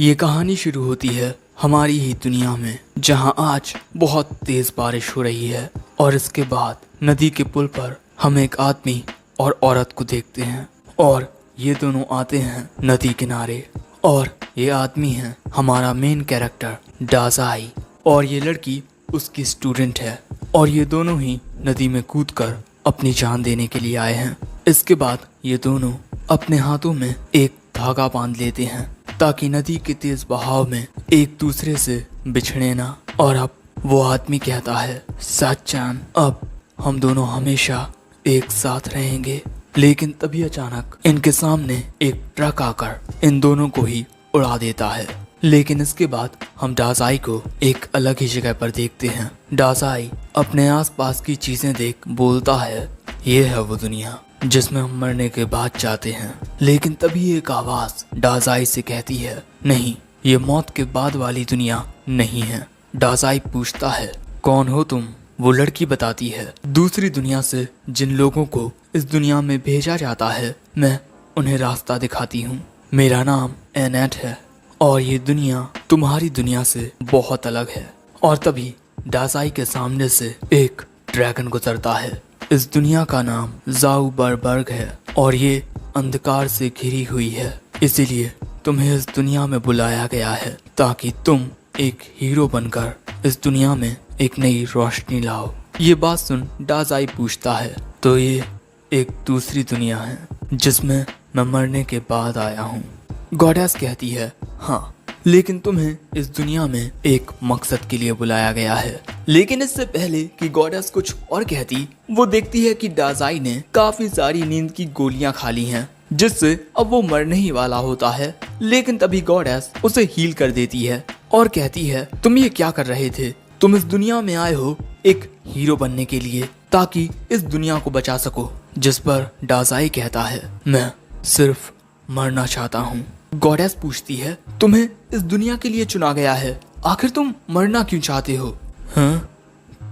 ये कहानी शुरू होती है हमारी ही दुनिया में, जहां आज बहुत तेज बारिश हो रही है और इसके बाद नदी के पुल पर हम एक आदमी और औरत को देखते हैं और ये दोनों आते हैं नदी किनारे। और ये आदमी है हमारा मेन कैरेक्टर डाजाई और ये लड़की उसकी स्टूडेंट है और ये दोनों ही नदी में कूदकर अपनी जान देने के लिए आए हैं। इसके बाद ये दोनों अपने हाथों में एक धागा बांध लेते हैं ताकि नदी के तेज बहाव में एक दूसरे से बिछड़े ना। और अब वो आदमी कहता है, सच्चान अब हम दोनों हमेशा एक साथ रहेंगे। लेकिन तभी अचानक इनके सामने एक ट्रक आकर इन दोनों को ही उड़ा देता है। लेकिन इसके बाद हम डाजाई को एक अलग ही जगह पर देखते हैं। डाजाई अपने आसपास की चीजें देख बोलता है, ये है वो दुनिया जिसमें हम मरने के बाद जाते हैं। लेकिन तभी एक आवाज डाजाई से कहती है, नहीं, ये मौत के बाद वाली दुनिया नहीं है। डाजाई पूछता है, कौन हो तुम? वो लड़की बताती है, दूसरी दुनिया से जिन लोगों को इस दुनिया में भेजा जाता है मैं उन्हें रास्ता दिखाती हूँ। मेरा नाम एनेट है और ये दुनिया तुम्हारी दुनिया से बहुत अलग है। और तभी डाजाई के सामने से एक ड्रैगन गुजरता है। इस दुनिया का नाम ज़ाउबरबर्ग है और ये अंधकार से घिरी हुई है, इसीलिए तुम्हें इस दुनिया में बुलाया गया है ताकि तुम एक हीरो बनकर इस दुनिया में एक नई रोशनी लाओ। ये बात सुन डाजाई पूछता है, तो ये एक दूसरी दुनिया है जिसमें मैं मरने के बाद आया हूँ। गॉडेस कहती है, हाँ, लेकिन तुम्हें इस दुनिया में एक मकसद के लिए बुलाया गया है। लेकिन इससे पहले कि गॉडेस कुछ और कहती, वो देखती है कि डाजाई ने काफी सारी नींद की गोलियां खा ली हैं, जिससे अब वो मरने ही वाला होता है। लेकिन तभी गॉडेस उसे हील कर देती है और कहती है, तुम ये क्या कर रहे थे? तुम इस दुनिया में आए हो एक हीरो बनने के लिए ताकि इस दुनिया को बचा सको। जिस पर डाजाई कहता है, मैं सिर्फ मरना चाहता हूँ। गॉडेस पूछती है, तुम्हें इस दुनिया के लिए चुना गया है, आखिर तुम मरना क्यों चाहते हो? हाँ,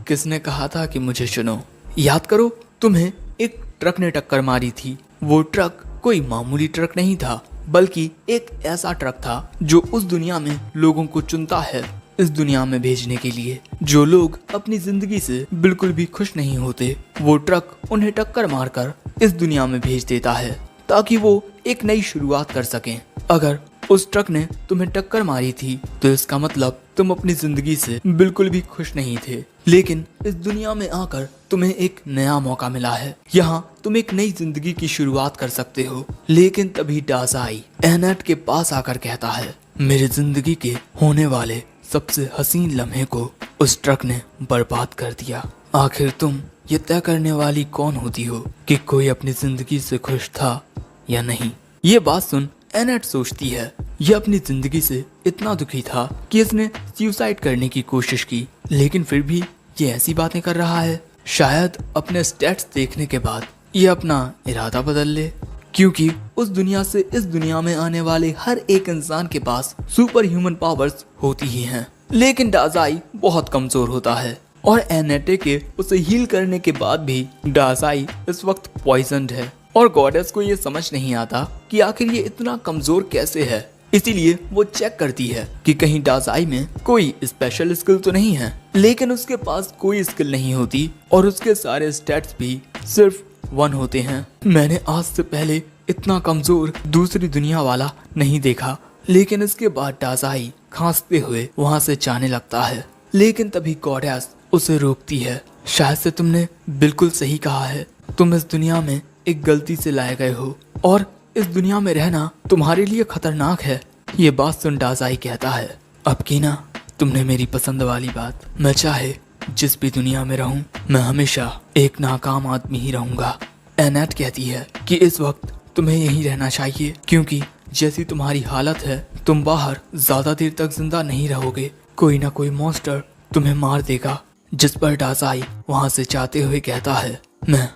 किसने कहा था कि मुझे चुनो? याद करो, तुम्हें एक ट्रक ने टक्कर मारी थी। वो ट्रक कोई मामूली ट्रक नहीं था, बल्कि एक ऐसा ट्रक था जो उस दुनिया में लोगों को चुनता है इस दुनिया में भेजने के लिए। जो लोग अपनी जिंदगी से बिल्कुल भी खुश नहीं होते, वो ट्रक उन्हें टक्कर मारकर इस दुनिया में भेज देता है ताकि वो एक नई शुरुआत कर सकें। अगर उस ट्रक ने तुम्हें टक्कर मारी थी तो इसका मतलब तुम अपनी जिंदगी से बिल्कुल भी खुश नहीं थे। लेकिन इस दुनिया में आकर तुम्हें एक नया मौका मिला है, यहाँ तुम एक नई जिंदगी की शुरुआत कर सकते हो। लेकिन तभी डाजाई एनेट के पास आकर कहता है, मेरी जिंदगी के होने वाले सबसे हसीन लम्हे को उस ट्रक ने बर्बाद कर दिया। आखिर तुम ये तय करने वाली कौन होती हो कि कोई अपनी जिंदगी से खुश था या नहीं? ये बात सुन एनेट सोचती है, ये अपनी जिंदगी से इतना दुखी था कि इसने सुसाइड करने की कोशिश की, लेकिन फिर भी ये ऐसी बातें कर रहा है। शायद अपने स्टेट्स देखने के बाद ये अपना इरादा बदल ले, क्योंकि उस दुनिया से इस दुनिया में आने वाले हर एक इंसान के पास सुपर ह्यूमन पावर्स होती ही हैं। लेकिन डाजाई बहुत कमजोर होता है और एनेटे के उसे हील करने के बाद भी डाजाई इस वक्त पॉइजन्ड है और गॉडेस को ये समझ नहीं आता कि आखिर ये इतना कमजोर कैसे है। इसीलिए वो चेक करती है कि कहीं डाजाई में कोई स्पेशल स्किल तो नहीं है। लेकिन उसके पास कोई स्किल नहीं होती और उसके सारे स्टैट्स भी सिर्फ 1 होते हैं। मैंने आज से पहले इतना कमजोर दूसरी दुनिया वाला नहीं देखा। लेकिन इसके बाद डाजाई खांसते हुए वहाँ से जाने लगता है। लेकिन तभी गॉडेस उसे रोकती है, शायद से तुमने बिल्कुल सही कहा है, तुम इस दुनिया में एक गलती से लाए गए हो और इस दुनिया में रहना तुम्हारे लिए खतरनाक है। ये बात सुन डाजाई कहता है, अब की ना तुमने मेरी पसंद वाली बात, मैं चाहे जिस भी दुनिया में रहूं मैं हमेशा एक नाकाम आदमी ही रहूंगा। एनेट कहती है कि इस वक्त तुम्हें यहीं रहना चाहिए, क्योंकि जैसी तुम्हारी हालत है तुम बाहर ज्यादा देर तक जिंदा नहीं रहोगे, कोई ना कोई मॉन्स्टर तुम्हें मार देगा। जिस पर डाजाई वहां से जाते हुए कहता है, मैं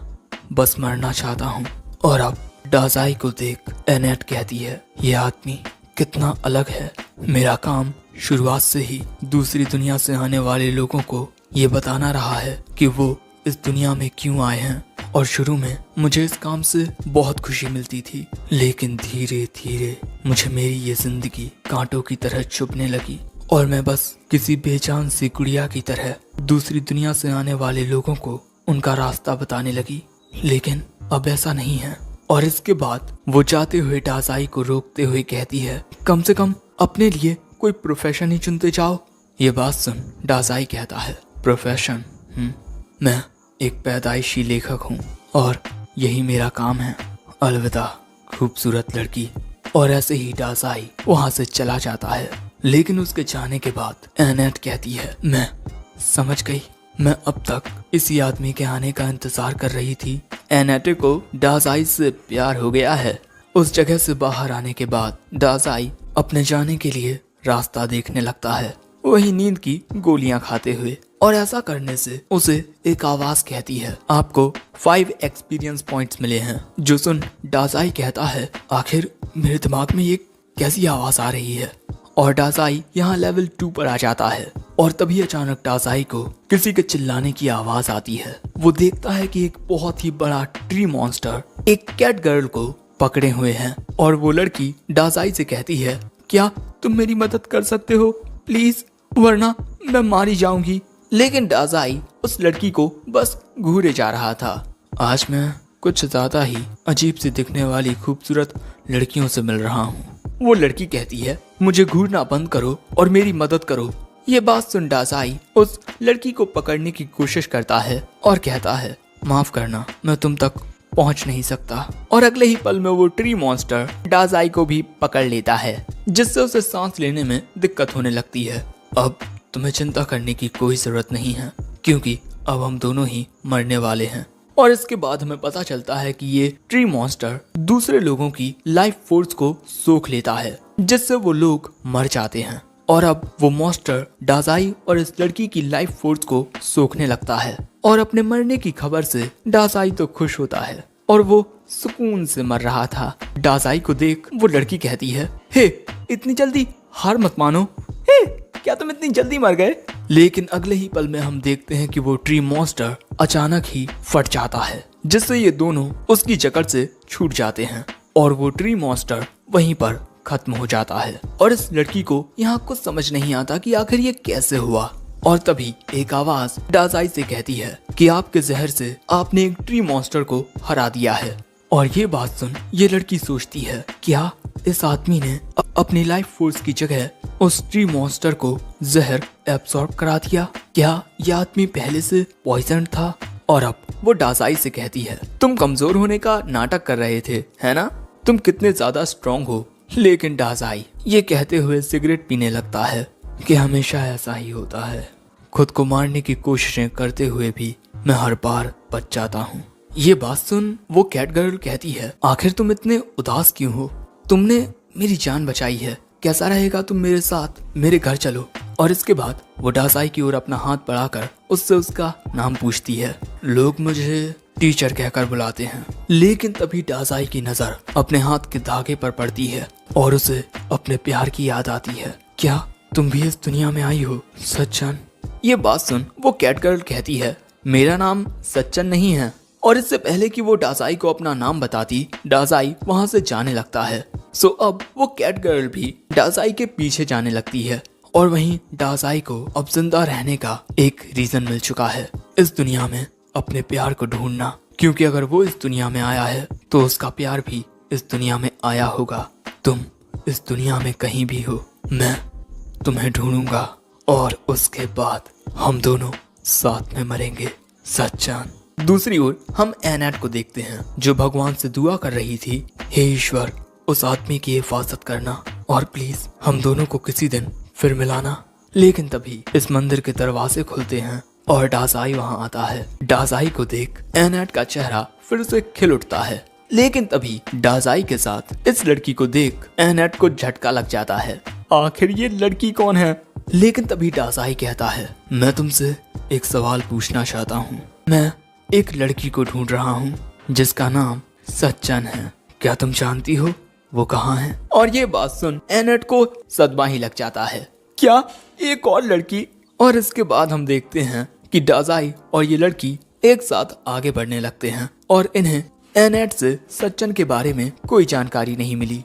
बस मरना चाहता हूँ। और अब डाजाई को देख एनेट कहती है, ये आदमी कितना अलग है। मेरा काम शुरुआत से ही दूसरी दुनिया से आने वाले लोगों को ये बताना रहा है कि वो इस दुनिया में क्यों आए हैं और शुरू में मुझे इस काम से बहुत खुशी मिलती थी, लेकिन धीरे धीरे मुझे मेरी ये जिंदगी कांटों की तरह चुभने लगी और मैं बस किसी बेजान सी गुड़िया की तरह दूसरी दुनिया से आने वाले लोगों को उनका रास्ता बताने लगी। लेकिन अब ऐसा नहीं है। और इसके बाद वो जाते हुए डाजाई को रोकते हुए कहती है, कम से कम अपने लिए कोई प्रोफेशन ही चुनते जाओ। ये बात सुन डाजाई कहता है, प्रोफेशन? मैं एक पैदाइशी लेखक हूँ और यही मेरा काम है। अलविदा खूबसूरत लड़की। और ऐसे ही डाजाई वहाँ से चला जाता है। लेकिन उसके जाने के बाद एनेट कहती है, मैं समझ गई, मैं अब तक इसी आदमी के आने का इंतजार कर रही थी। एनेटे को डाजाई से प्यार हो गया है। उस जगह से बाहर आने के बाद डाजाई अपने जाने के लिए रास्ता देखने लगता है, वही नींद की गोलियां खाते हुए। और ऐसा करने से उसे एक आवाज कहती है, आपको 5 एक्सपीरियंस पॉइंट्स मिले हैं। जो सुन डाजाई कहता है, आखिर मेरे दिमाग में ये कैसी आवाज आ रही है। और डाजाई यहाँ लेवल 2 पर आ जाता है। और तभी अचानक डाजाई को किसी के चिल्लाने की आवाज आती है। वो देखता है कि एक बहुत ही बड़ा ट्री मॉन्स्टर एक कैट गर्ल को पकड़े हुए हैं। और वो लड़की डाजाई से कहती है, क्या तुम मेरी मदद कर सकते हो प्लीज, वरना मैं मारी जाऊंगी। लेकिन डाजाई उस लड़की को बस घूरे जा रहा था। आज मैं कुछ ज्यादा ही अजीब सी दिखने वाली खूबसूरत लड़कियों से मिल रहा हूँ। वो लड़की कहती है, मुझे घूरना बंद करो और मेरी मदद करो। ये बात सुन डाजाई उस लड़की को पकड़ने की कोशिश करता है और कहता है, माफ करना, मैं तुम तक पहुंच नहीं सकता। और अगले ही पल में वो ट्री मॉन्स्टर डाजाई को भी पकड़ लेता है, जिससे उसे सांस लेने में दिक्कत होने लगती है। अब तुम्हें चिंता करने की कोई जरूरत नहीं है, क्योंकि अब हम दोनों ही मरने वाले हैं। और इसके बाद हमें पता चलता है कि ये ट्री मॉन्स्टर दूसरे लोगों की लाइफ फोर्स को सोख लेता है, जिससे वो लोग मर जाते हैं। और अब वो मॉन्स्टर डाजाई और इस लड़की की लाइफ फोर्स को सोखने लगता है। और अपने मरने की खबर से डाजाई तो खुश होता है और वो सुकून से मर रहा था। डाजाई को देख वो लड़की कहती है, हे इतनी जल्दी हार मत मानो। हे क्या तुम इतनी जल्दी मर गए? लेकिन अगले ही पल में हम देखते हैं कि वो ट्री मॉन्स्टर अचानक ही फट जाता है, जिससे ये दोनों उसकी जकड़ से छूट जाते हैं और वो ट्री मॉन्स्टर वहीं पर खत्म हो जाता है। और इस लड़की को यहाँ कुछ समझ नहीं आता कि आखिर ये कैसे हुआ। और तभी एक आवाज डाजाई से कहती है कि आपके जहर से आपने एक ट्री मॉन्स्टर को हरा दिया है। और ये बात सुन ये लड़की सोचती है, क्या इस आदमी ने अपनी लाइफ फोर्स की जगह उस ट्री मॉन्स्टर को जहर एब्सॉर्ब करा दिया? क्या यह आदमी पहले से पॉइजन था? और अब वो डाजाई से कहती है, तुम कमजोर होने का नाटक कर रहे थे, है ना? तुम कितने ज्यादा स्ट्रॉन्ग हो। लेकिन डाजाई ये कहते हुए सिगरेट पीने लगता है कि हमेशा ऐसा ही होता है, खुद को मारने की कोशिशें करते हुए भी मैं हर बार बच जाता हूँ। ये बात सुन वो कैट गर्ल कहती है, आखिर तुम इतने उदास क्यों हो? तुमने मेरी जान बचाई है, कैसा रहेगा तुम मेरे साथ मेरे घर चलो। और इसके बाद वो डाजाई की ओर अपना हाथ बढ़ाकर उससे उसका नाम पूछती है। लोग मुझे टीचर कहकर बुलाते हैं। लेकिन तभी डाजाई की नजर अपने हाथ के धागे पर पड़ती है और उसे अपने प्यार की याद आती है। क्या तुम भी इस दुनिया में आई हो सच्चन? ये बात सुन वो कैट गर्ल कहती है, मेरा नाम सच्चन नहीं है। और इससे पहले कि वो डाजाई को अपना नाम बताती, डाजाई वहां से जाने लगता है। सो अब वो कैट गर्ल भी डाजाई के पीछे जाने लगती है। और वहीं डाजाई को अब जिंदा रहने का एक रीजन मिल चुका है इस दुनिया में, अपने प्यार को ढूंढना। क्योंकि अगर वो इस दुनिया में आया है तो उसका प्यार भी इस दुनिया में आया होगा। तुम इस दुनिया में कहीं भी हो, मैं तुम्हें ढूंढूंगा और उसके बाद हम दोनों साथ में मरेंगे सच्चान। दूसरी ओर हम एनेट को देखते हैं जो भगवान से दुआ कर रही थी, हे ईश्वर उस आदमी की हिफाजत करना और प्लीज हम दोनों को किसी दिन फिर मिलाना। लेकिन तभी इस मंदिर के दरवाजे खुलते हैं और डाजाई वहां आता है। डाजाई को देख एनेट का चेहरा फिर से खिल उठता है। लेकिन तभी डाजाई के साथ इस लड़की को देख एनेट को झटका लग जाता है, आखिर ये लड़की कौन है? लेकिन तभी डाजाई कहता है, मैं तुमसे एक सवाल पूछना चाहता हूँ। मैं एक लड़की को ढूंढ रहा हूँ जिसका नाम सच्चन है, क्या तुम जानती हो वो कहाँ है? और ये बात सुन एनेट को सदमा ही लग जाता है, क्या एक और लड़की? और इसके बाद हम देखते हैं कि डाजाई और ये लड़की एक साथ आगे बढ़ने लगते हैं और इन्हें एनेट से सच्चन के बारे में कोई जानकारी नहीं मिली।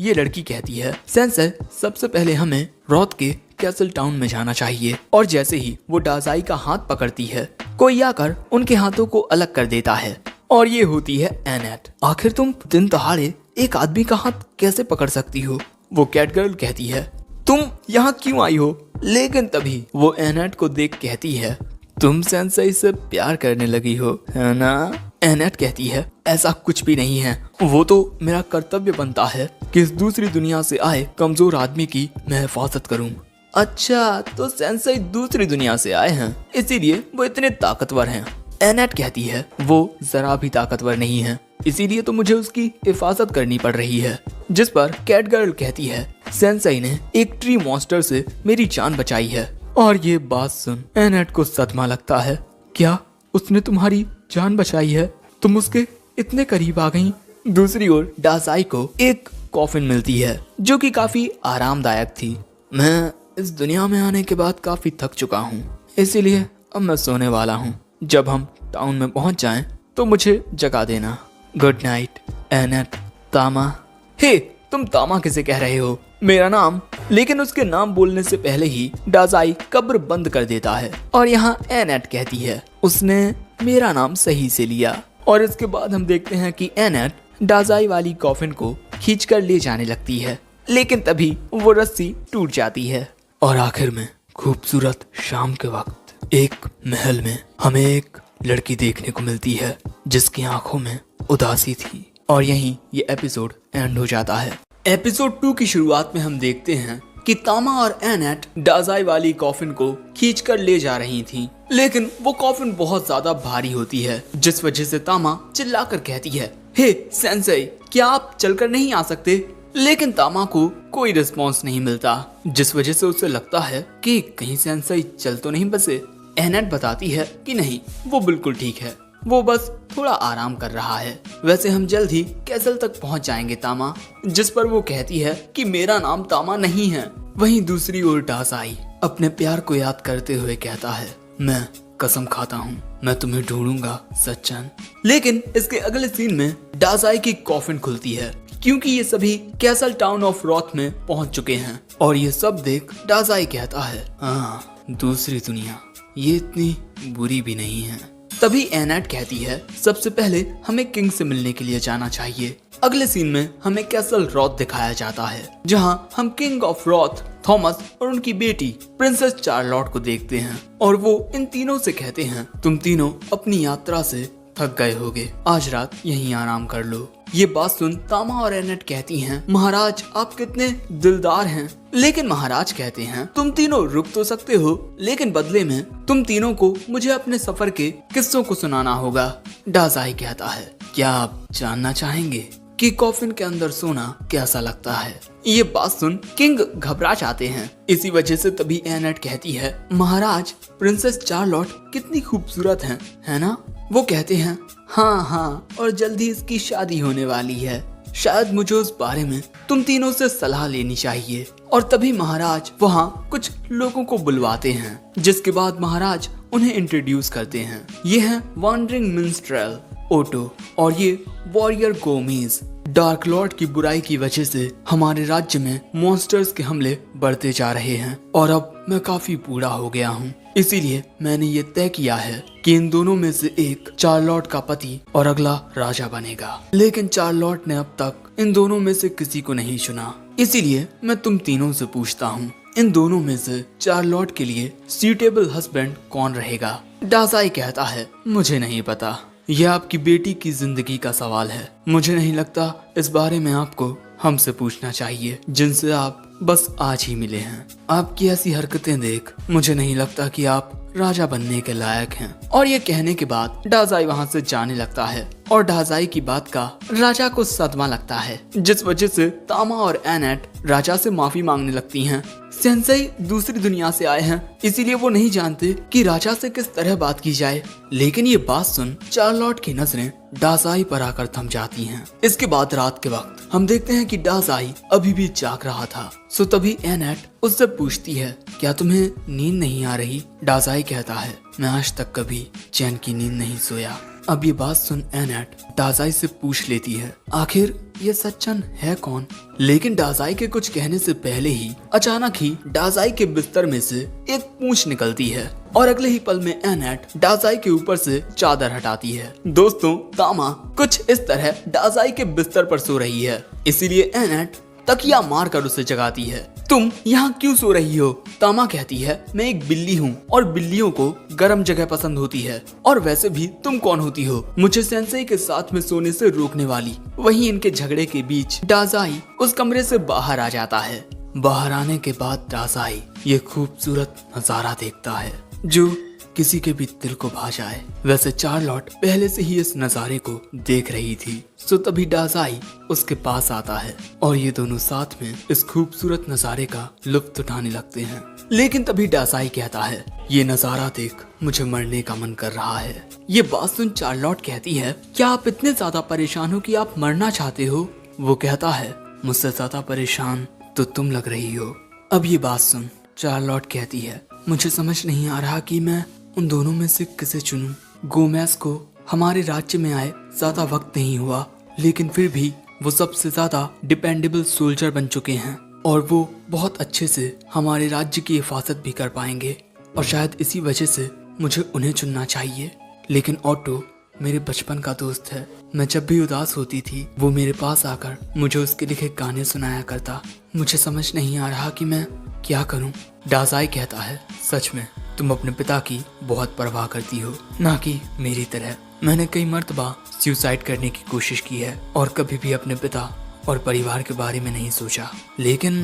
ये लड़की कहती है, सेंसेई सबसे पहले हमें रॉथ के कैसल टाउन में जाना चाहिए। और जैसे ही वो डाजाई का हाथ पकड़ती है, कोई आकर उनके हाथों को अलग कर देता है और ये होती है एनेट। आखिर तुम दिन दहाड़े एक आदमी का हाथ कैसे पकड़ सकती हो? वो कैटगर्ल कहती है, तुम यहाँ क्यों आई हो? लेकिन तभी वो एनेट को देख कहती है, तुम सेंसेई से प्यार करने लगी हो, है ना? एनेट कहती है, ऐसा कुछ भी नहीं है। वो तो मेरा कर्तव्य बनता है कि इस दूसरी दुनिया से आए कमजोर आदमी की मैं हिफाजत करूं। अच्छा, तो सेंसेई दूसरी दुनिया से आए हैं, इसीलिए वो इतने ताकतवर हैं। एनेट कहती है, वो जरा भी ताकतवर नहीं है, इसीलिए तो मुझे उसकी हिफाजत करनी पड़ रही है। जिस पर कैटगर्ल कहती है, सेंसेई ने एक ट्री मॉन्स्टर से मेरी जान बचाई है। और ये बात सुन एनेट को सदमा लगता है। क्या उसने तुम्हारी जान बचाई है? तुम उसके इतने करीब आ गई। दूसरी ओर डाजाई को एक कॉफिन मिलती है जो कि काफी आरामदायक थी। मैं इस दुनिया में आने के बाद काफी थक चुका हूँ, इसीलिए अब मैं सोने वाला हूँ। जब हम टाउन में पहुँच जाएं तो मुझे जगा देना। Good night Annette. तामा। हे, तुम तामा किसे कह रहे हो? मेरा नाम। लेकिन उसके नाम बोलने से पहले ही डाजाई कब्र बंद कर देता है और यहाँ एनेट कहती है, उसने मेरा नाम सही से लिया। और इसके बाद हम देखते हैं कि एनेट डाजाई वाली कॉफिन को खींचकर ले जाने लगती है, लेकिन तभी वो रस्सी टूट जाती है। और आखिर में खूबसूरत शाम के वक्त एक महल में हमें एक लड़की देखने को मिलती है जिसकी आंखों में उदासी थी। और यहीं ये एपिसोड एंड हो जाता है। एपिसोड 2 की शुरुआत में हम देखते हैं कि तामा और एनेट डाजाई वाली कॉफिन को खींचकर ले जा रही थी, लेकिन वो कॉफिन बहुत ज्यादा भारी होती है, जिस वजह से तामा चिल्लाकर कहती है, हे सेंसेई, क्या आप चलकर नहीं आ सकते? लेकिन तामा को कोई रिस्पॉन्स नहीं मिलता, जिस वजह से उसे लगता है कि कहीं सेंसेई चल तो नहीं बसे। एनेट बताती है कि नहीं, वो बिल्कुल ठीक है, वो बस थोड़ा आराम कर रहा है। वैसे हम जल्द ही कैसल तक पहुंच जाएंगे तामा। जिस पर वो कहती है कि मेरा नाम तामा नहीं है। वहीं दूसरी ओर डाजाई अपने प्यार को याद करते हुए कहता है, मैं कसम खाता हूँ मैं तुम्हें ढूंढूंगा सच्चन। लेकिन इसके अगले सीन में डाजाई की कॉफिन खुलती है क्योंकि ये सभी कैसल टाउन ऑफ रॉथ में पहुंच चुके हैं। और ये सब देख डाजाई कहता है, हाँ, दूसरी दुनिया ये इतनी बुरी भी नहीं है। तभी एनेट कहती है, सबसे पहले हमें किंग से मिलने के लिए जाना चाहिए। अगले सीन में हमें कैसल रॉथ दिखाया जाता है, जहां हम किंग ऑफ रॉथ, थॉमस और उनकी बेटी प्रिंसेस चार्लोट को देखते हैं। और वो इन तीनों से कहते हैं, तुम तीनों अपनी यात्रा से थक गए होगे, आज रात यहीं आराम कर लो। ये बात सुन तामा और एनेट कहती हैं, महाराज आप कितने दिलदार हैं। लेकिन महाराज कहते हैं, तुम तीनों रुक तो सकते हो, लेकिन बदले में तुम तीनों को मुझे अपने सफर के किस्सों को सुनाना होगा। डाजाई कहता है, क्या आप जानना चाहेंगे कि कॉफिन के अंदर सोना कैसा लगता है? ये बात सुन किंग घबरा जाते हैं। इसी वजह से तभी एनेट कहती है, महाराज प्रिंसेस चार्लोट कितनी खूबसूरत है ना? वो कहते हैं, हाँ, और जल्दी इसकी शादी होने वाली है, शायद मुझे उस बारे में तुम तीनों से सलाह लेनी चाहिए। और तभी महाराज वहाँ कुछ लोगों को बुलवाते हैं, जिसके बाद महाराज उन्हें इंट्रोड्यूस करते हैं। ये हैं वॉन्डरिंग मिन्स्ट्रेल ओटो और ये वॉरियर गोमेज। डार्क लॉर्ड की बुराई की वजह से हमारे राज्य में मॉन्स्टर्स के हमले बढ़ते जा रहे हैं और अब मैं काफी बूढ़ा हो गया हूँ, इसीलिए मैंने ये तय किया है कि इन दोनों में से एक चार्लोट का पति और अगला राजा बनेगा। लेकिन चार्लोट ने अब तक इन दोनों में से किसी को नहीं चुना, इसीलिए मैं तुम तीनों से पूछता हूँ, इन दोनों में से चार्लोट के लिए सूटेबल हस्बैंड कौन रहेगा? डाजाई कहता है, मुझे नहीं पता, यह आपकी बेटी की जिंदगी का सवाल है। मुझे नहीं लगता इस बारे में आपको हमसे पूछना चाहिए, जिनसे आप बस आज ही मिले हैं। आपकी ऐसी हरकतें देख मुझे नहीं लगता कि आप राजा बनने के लायक हैं। और ये कहने के बाद डाजाई वहाँ से जाने लगता है और डाजाई की बात का राजा को सदमा लगता है, जिस वजह से तामा और एनेट राजा से माफी मांगने लगती हैं। सेंसेई दूसरी दुनिया से आए हैं, इसीलिए वो नहीं जानते कि राजा से किस तरह बात की जाए। लेकिन ये बात सुन चार्लोट की नजरें डाजाई पर आकर थम जाती हैं। इसके बाद रात के वक्त हम देखते हैं कि डाजाई अभी भी जाग रहा था। सो तभी एनेट उससे पूछती है, क्या तुम्हें नींद नहीं आ रही? डाजाई कहता है, मैं आज तक कभी चैन की नींद नहीं सोया। अब ये बात सुन एनेट डाजाई से पूछ लेती है, आखिर ये सच्चन है कौन? लेकिन डाजाई के कुछ कहने से पहले ही अचानक ही डाजाई के बिस्तर में से एक पूंछ निकलती है और अगले ही पल में एनेट डाजाई के ऊपर से चादर हटाती है। दोस्तों, तामा कुछ इस तरह डाजाई के बिस्तर पर सो रही है, इसीलिए एनेट तकिया मारकर उसे जगाती है। तुम यहाँ क्यों सो रही हो? तामा कहती है, मैं एक बिल्ली हूँ और बिल्लियों को गर्म जगह पसंद होती है, और वैसे भी तुम कौन होती हो मुझे सेंसेई के साथ में सोने से रोकने वाली? वहीं इनके झगड़े के बीच डाजाई उस कमरे से बाहर आ जाता है। बाहर आने के बाद डाजाई ये खूबसूरत नजारा देखता है जो किसी के भी दिल को भा जाए। वैसे चार्लोट पहले से ही इस नजारे को देख रही थी, सो तभी डाजाई उसके पास आता है और ये दोनों साथ में इस खूबसूरत नजारे का लुत्फ उठाने लगते हैं। लेकिन तभी डाजाई कहता है, ये नजारा देख मुझे मरने का मन कर रहा है। ये बात सुन चार्लोट कहती है, क्या आप इतने ज्यादा परेशान हो कि आप मरना चाहते हो? वो कहता है, मुझसे ज्यादा परेशान तो तुम लग रही हो। अब ये बात सुन चार्लोट कहती है, मुझे समझ नहीं आ रहा कि मैं उन दोनों में से किसे चुनूं। गोमेज को हमारे राज्य में आए ज्यादा वक्त नहीं हुआ, लेकिन फिर भी वो सबसे ज्यादा डिपेंडेबल सोल्जर बन चुके हैं और वो बहुत अच्छे से हमारे राज्य की हिफाजत भी कर पाएंगे, और शायद इसी वजह से मुझे उन्हें चुनना चाहिए। लेकिन ऑटो मेरे बचपन का दोस्त है, मैं जब भी उदास होती थी वो मेरे पास आकर मुझे उसके लिखे गाने सुनाया करता। मुझे समझ नहीं आ रहा कि मैं क्या करूं। डाजाई कहता है, सच में तुम अपने पिता की बहुत परवाह करती हो, ना कि मेरी तरह। मैंने कई मर्तबा सुसाइड करने की कोशिश की है और कभी भी अपने पिता और परिवार के बारे में नहीं सोचा, लेकिन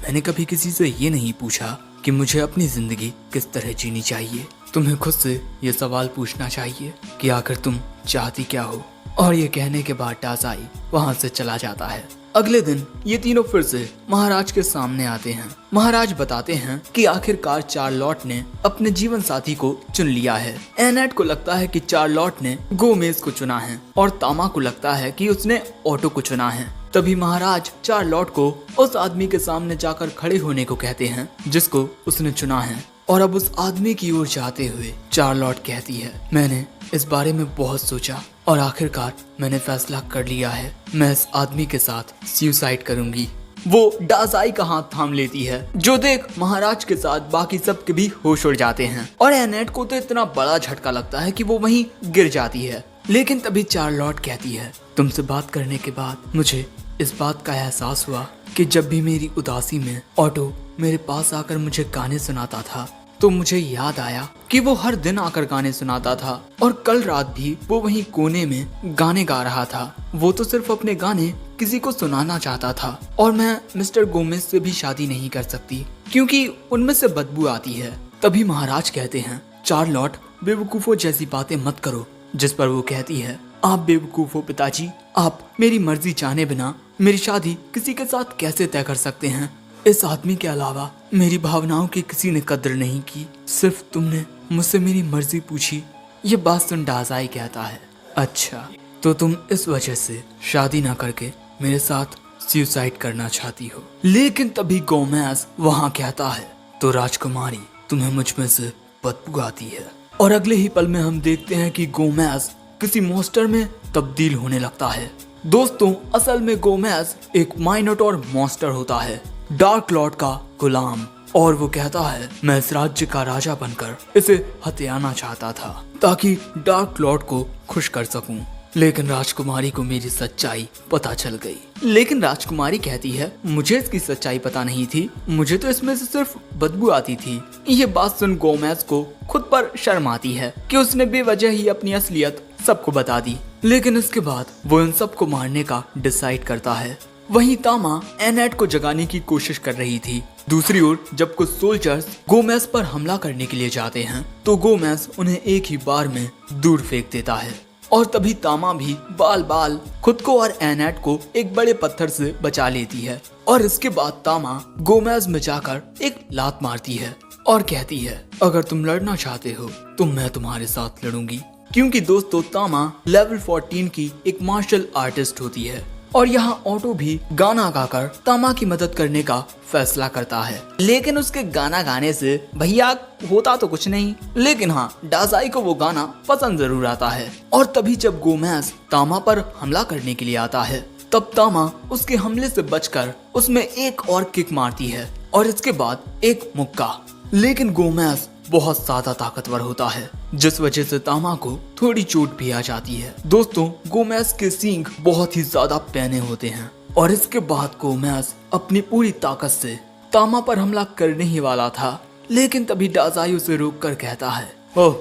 मैंने कभी किसी से ये नहीं पूछा कि मुझे अपनी जिंदगी किस तरह जीनी चाहिए। तुम्हें खुद से ये सवाल पूछना चाहिए कि आखिर तुम चाहती क्या हो। और ये कहने के बाद डाजाई वहाँ से चला जाता है। अगले दिन ये तीनों फिर से महाराज के सामने आते हैं। महाराज बताते हैं कि आखिरकार चार्लोट ने अपने जीवन साथी को चुन लिया है। एनेट को लगता है कि चार्लोट ने गोमेज को चुना है और तामा को लगता है कि उसने ऑटो को चुना है। तभी महाराज चार्लोट को उस आदमी के सामने जाकर खड़े होने को कहते हैं जिसको उसने चुना है, और अब उस आदमी की ओर जाते हुए चार्लोट कहती है, मैंने इस बारे में बहुत सोचा और आखिरकार मैंने फैसला कर लिया है, मैं इस आदमी के साथ सुसाइड करूंगी। वो डाजाई का हाथ थाम लेती है, जो देख महाराज के साथ बाकी सब के भी होश उड़ जाते हैं, और एनेट को तो इतना बड़ा झटका लगता है कि वो वहीं गिर जाती है। लेकिन तभी चार्लोट कहती है, तुमसे बात करने के बाद मुझे इस बात का एहसास हुआ कि जब भी मेरी उदासी में ऑटो मेरे पास आकर मुझे गाने सुनाता था तो मुझे याद आया कि वो हर दिन आकर गाने सुनाता था, और कल रात भी वो वहीं कोने में गाने गा रहा था। वो तो सिर्फ अपने गाने किसी को सुनाना चाहता था, और मैं मिस्टर गोमेज से भी शादी नहीं कर सकती क्योंकि उनमें से बदबू आती है। तभी महाराज कहते हैं, चार्लोट बेवकूफों जैसी बातें मत करो। जिस पर वो कहती है, आप बेवकूफ हो पिताजी, आप मेरी मर्जी जाने बिना मेरी शादी किसी के साथ कैसे तय कर सकते हैं? इस आदमी के अलावा मेरी भावनाओं की किसी ने कद्र नहीं की, सिर्फ तुमने मुझसे मेरी मर्जी पूछी। ये बात सुन डाजाई कहता है, अच्छा तो तुम इस वजह से शादी ना करके मेरे साथ सुसाइड करना चाहती हो। लेकिन तभी गोमेज वहाँ कहता है, तो राजकुमारी तुम्हें मुझ में से बदबू आती है। और अगले ही पल में हम देखते हैं कि गोमेज किसी मॉन्स्टर में तब्दील होने लगता है। दोस्तों, असल में गोमेज एक माइनोटॉर मॉन्स्टर होता है, डार्क लॉर्ड का गुलाम, और वो कहता है, मैं इस राज्य का राजा बनकर इसे हथियाना चाहता था ताकि डार्क लॉर्ड को खुश कर सकूं। लेकिन राजकुमारी को मेरी सच्चाई पता चल गई। लेकिन राजकुमारी कहती है, मुझे इसकी सच्चाई पता नहीं थी, मुझे तो इसमें से सिर्फ बदबू आती थी। ये बात सुन गोमेज को खुद पर शर्म आती है कि उसने बेवजह ही अपनी असलियत सबको बता दी। लेकिन इसके बाद वो इन सबको मारने का डिसाइड करता है। वहीं तामा एनेट को जगाने की कोशिश कर रही थी। दूसरी ओर जब कुछ सोल्जर्स गोमेज पर हमला करने के लिए जाते हैं तो गोमेज उन्हें एक ही बार में दूर फेंक देता है, और तभी तामा भी बाल बाल खुद को और एनेट को एक बड़े पत्थर से बचा लेती है। और इसके बाद तामा गोमेज में जाकर एक लात मारती है और कहती है, अगर तुम लड़ना चाहते हो तो मैं तुम्हारे साथ लड़ूंगी। क्योंकि दोस्तों, तामा लेवल 14 की एक मार्शल आर्टिस्ट होती है और यहाँ ऑटो भी गाना गाकर तामा की मदद करने का फैसला करता है। लेकिन उसके गाना गाने से भैया होता तो कुछ नहीं, लेकिन हाँ डाजाई को वो गाना पसंद जरूर आता है। और तभी जब गोमेज तामा पर हमला करने के लिए आता है तब तामा उसके हमले से बचकर उसमें एक और किक मारती है और इसके बाद एक मुक्का। लेकिन गोमेज बहुत ज्यादा ताकतवर होता है जिस वजह से तामा को थोड़ी चोट भी आ जाती है। दोस्तों गोमेज के सींग बहुत ही ज्यादा पैने होते हैं और इसके बाद गोमेज अपनी पूरी ताकत से तामा पर हमला करने ही वाला था, लेकिन तभी डाजाई उसे रोक कर कहता है, ओह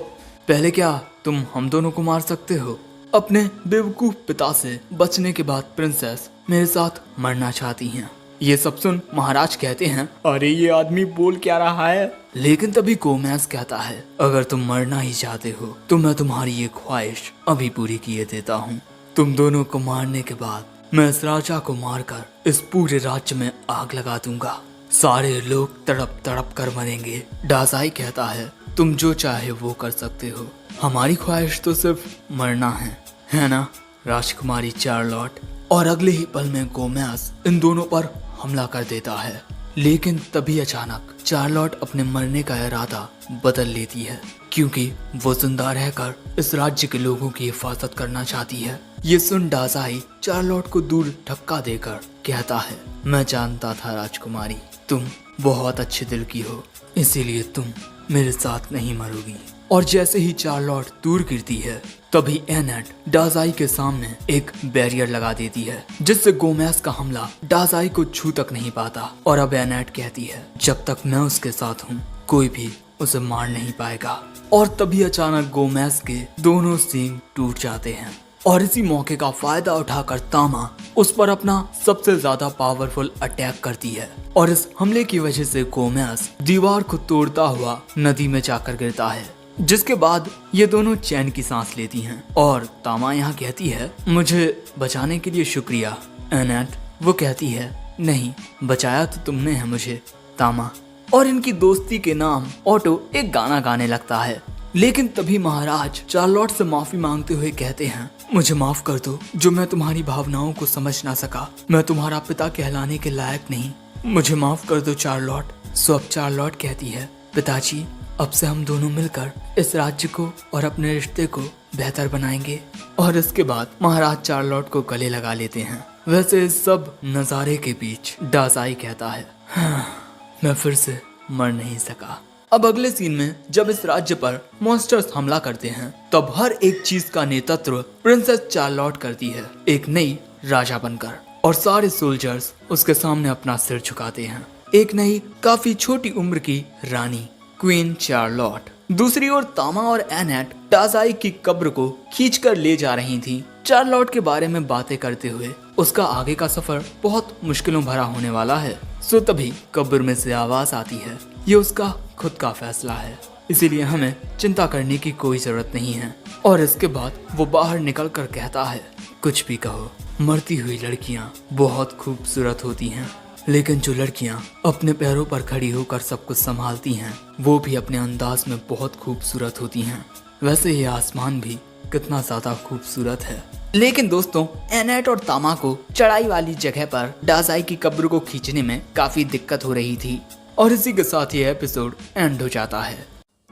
पहले क्या तुम हम दोनों को मार सकते हो? अपने बेवकूफ पिता से बचने के बाद प्रिंसेस मेरे साथ मरना चाहती हैं। ये सब सुन महाराज कहते हैं, अरे ये आदमी बोल क्या रहा है? लेकिन तभी गोमेज कहता है, अगर तुम मरना ही चाहते हो तो मैं तुम्हारी ये ख्वाहिश अभी पूरी किए देता हूँ। तुम दोनों को मारने के बाद मैं इस राजा को मारकर इस पूरे राज्य में आग लगा दूंगा। सारे लोग तड़प तड़प कर मरेंगे। डाजाई कहता है, तुम जो चाहे वो कर सकते हो, हमारी ख्वाहिश तो सिर्फ मरना है ना राजकुमारी चार्लोट? और अगले ही पल में गोमेज इन दोनों पर हमला कर देता है। लेकिन तभी अचानक चार्लोट अपने मरने का इरादा बदल लेती है क्योंकि वो जिंदा रहकर इस राज्य के लोगों की हिफाजत करना चाहती है। ये सुन डाजाई चार्लोट को दूर धक्का देकर कहता है, मैं जानता था राजकुमारी तुम बहुत अच्छे दिल की हो, इसीलिए तुम मेरे साथ नहीं मरोगी। और जैसे ही चार्लोट दूर गिरती है तभी एनेट डाजाई के सामने एक बैरियर लगा देती है जिससे गोमेज का हमला डाजाई को छू तक नहीं पाता। और अब एनेट कहती है, जब तक मैं उसके साथ हूँ कोई भी उसे मार नहीं पाएगा। और तभी अचानक गोमेज के दोनों सींग टूट जाते हैं और इसी मौके का फायदा उठाकर तामा उस पर अपना सबसे ज्यादा पावरफुल अटैक करती है और इस हमले की वजह से गोमेज दीवार को तोड़ता हुआ नदी में जाकर गिरता है, जिसके बाद ये दोनों चैन की सांस लेती हैं। और तामा यहाँ कहती है, मुझे बचाने के लिए शुक्रिया एनेट। वो कहती है, नहीं बचाया तो तुमने है मुझे तामा। और इनकी दोस्ती के नाम ऑटो एक गाना गाने लगता है। लेकिन तभी महाराज चार्लोट से माफी मांगते हुए कहते हैं, मुझे माफ कर दो जो मैं तुम्हारी भावनाओं को समझ ना सका, मैं तुम्हारा पिता कहलाने के लायक नहीं, मुझे माफ कर दो चार्लोट। सो अब चार्लोट कहती है, पिताजी अब से हम दोनों मिलकर इस राज्य को और अपने रिश्ते को बेहतर बनाएंगे। और इसके बाद महाराज चार्लोट को गले लगा लेते हैं। वैसे इस सब नजारे के बीच डाजाई कहता है, मैं फिर से मर नहीं सका। अब अगले सीन में जब इस राज्य पर मॉन्स्टर्स हमला करते हैं तब हर एक चीज का नेतृत्व प्रिंसेस चार्लोट करती है, एक नई राजा बनकर। और सारे सोल्जर्स उसके सामने अपना सिर झुकाते हैं। एक नई काफी छोटी उम्र की रानी क्वीन चार्लोट। दूसरी ओर तामा और एनेट डाजाई की कब्र को खींचकर ले जा रही थी, चार्लोट के बारे में बातें करते हुए। उसका आगे का सफर बहुत मुश्किलों भरा होने वाला है। सो तभी कब्र में से आवाज आती है, ये उसका खुद का फैसला है, इसीलिए हमें चिंता करने की कोई जरूरत नहीं है। और इसके बाद वो बाहर निकल कर कहता है, कुछ भी कहो, मरती हुई लड़कियां बहुत खूबसूरत होती हैं, लेकिन जो लड़कियां अपने पैरों पर खड़ी होकर सब कुछ संभालती हैं वो भी अपने अंदाज में बहुत खूबसूरत होती हैं। वैसे ये आसमान भी कितना ज्यादा खूबसूरत है। लेकिन दोस्तों एनेट और तामा को चढ़ाई वाली जगह पर डाजाई की कब्र को खींचने में काफी दिक्कत हो रही थी। और इसी के साथ ये एपिसोड एंड हो जाता है।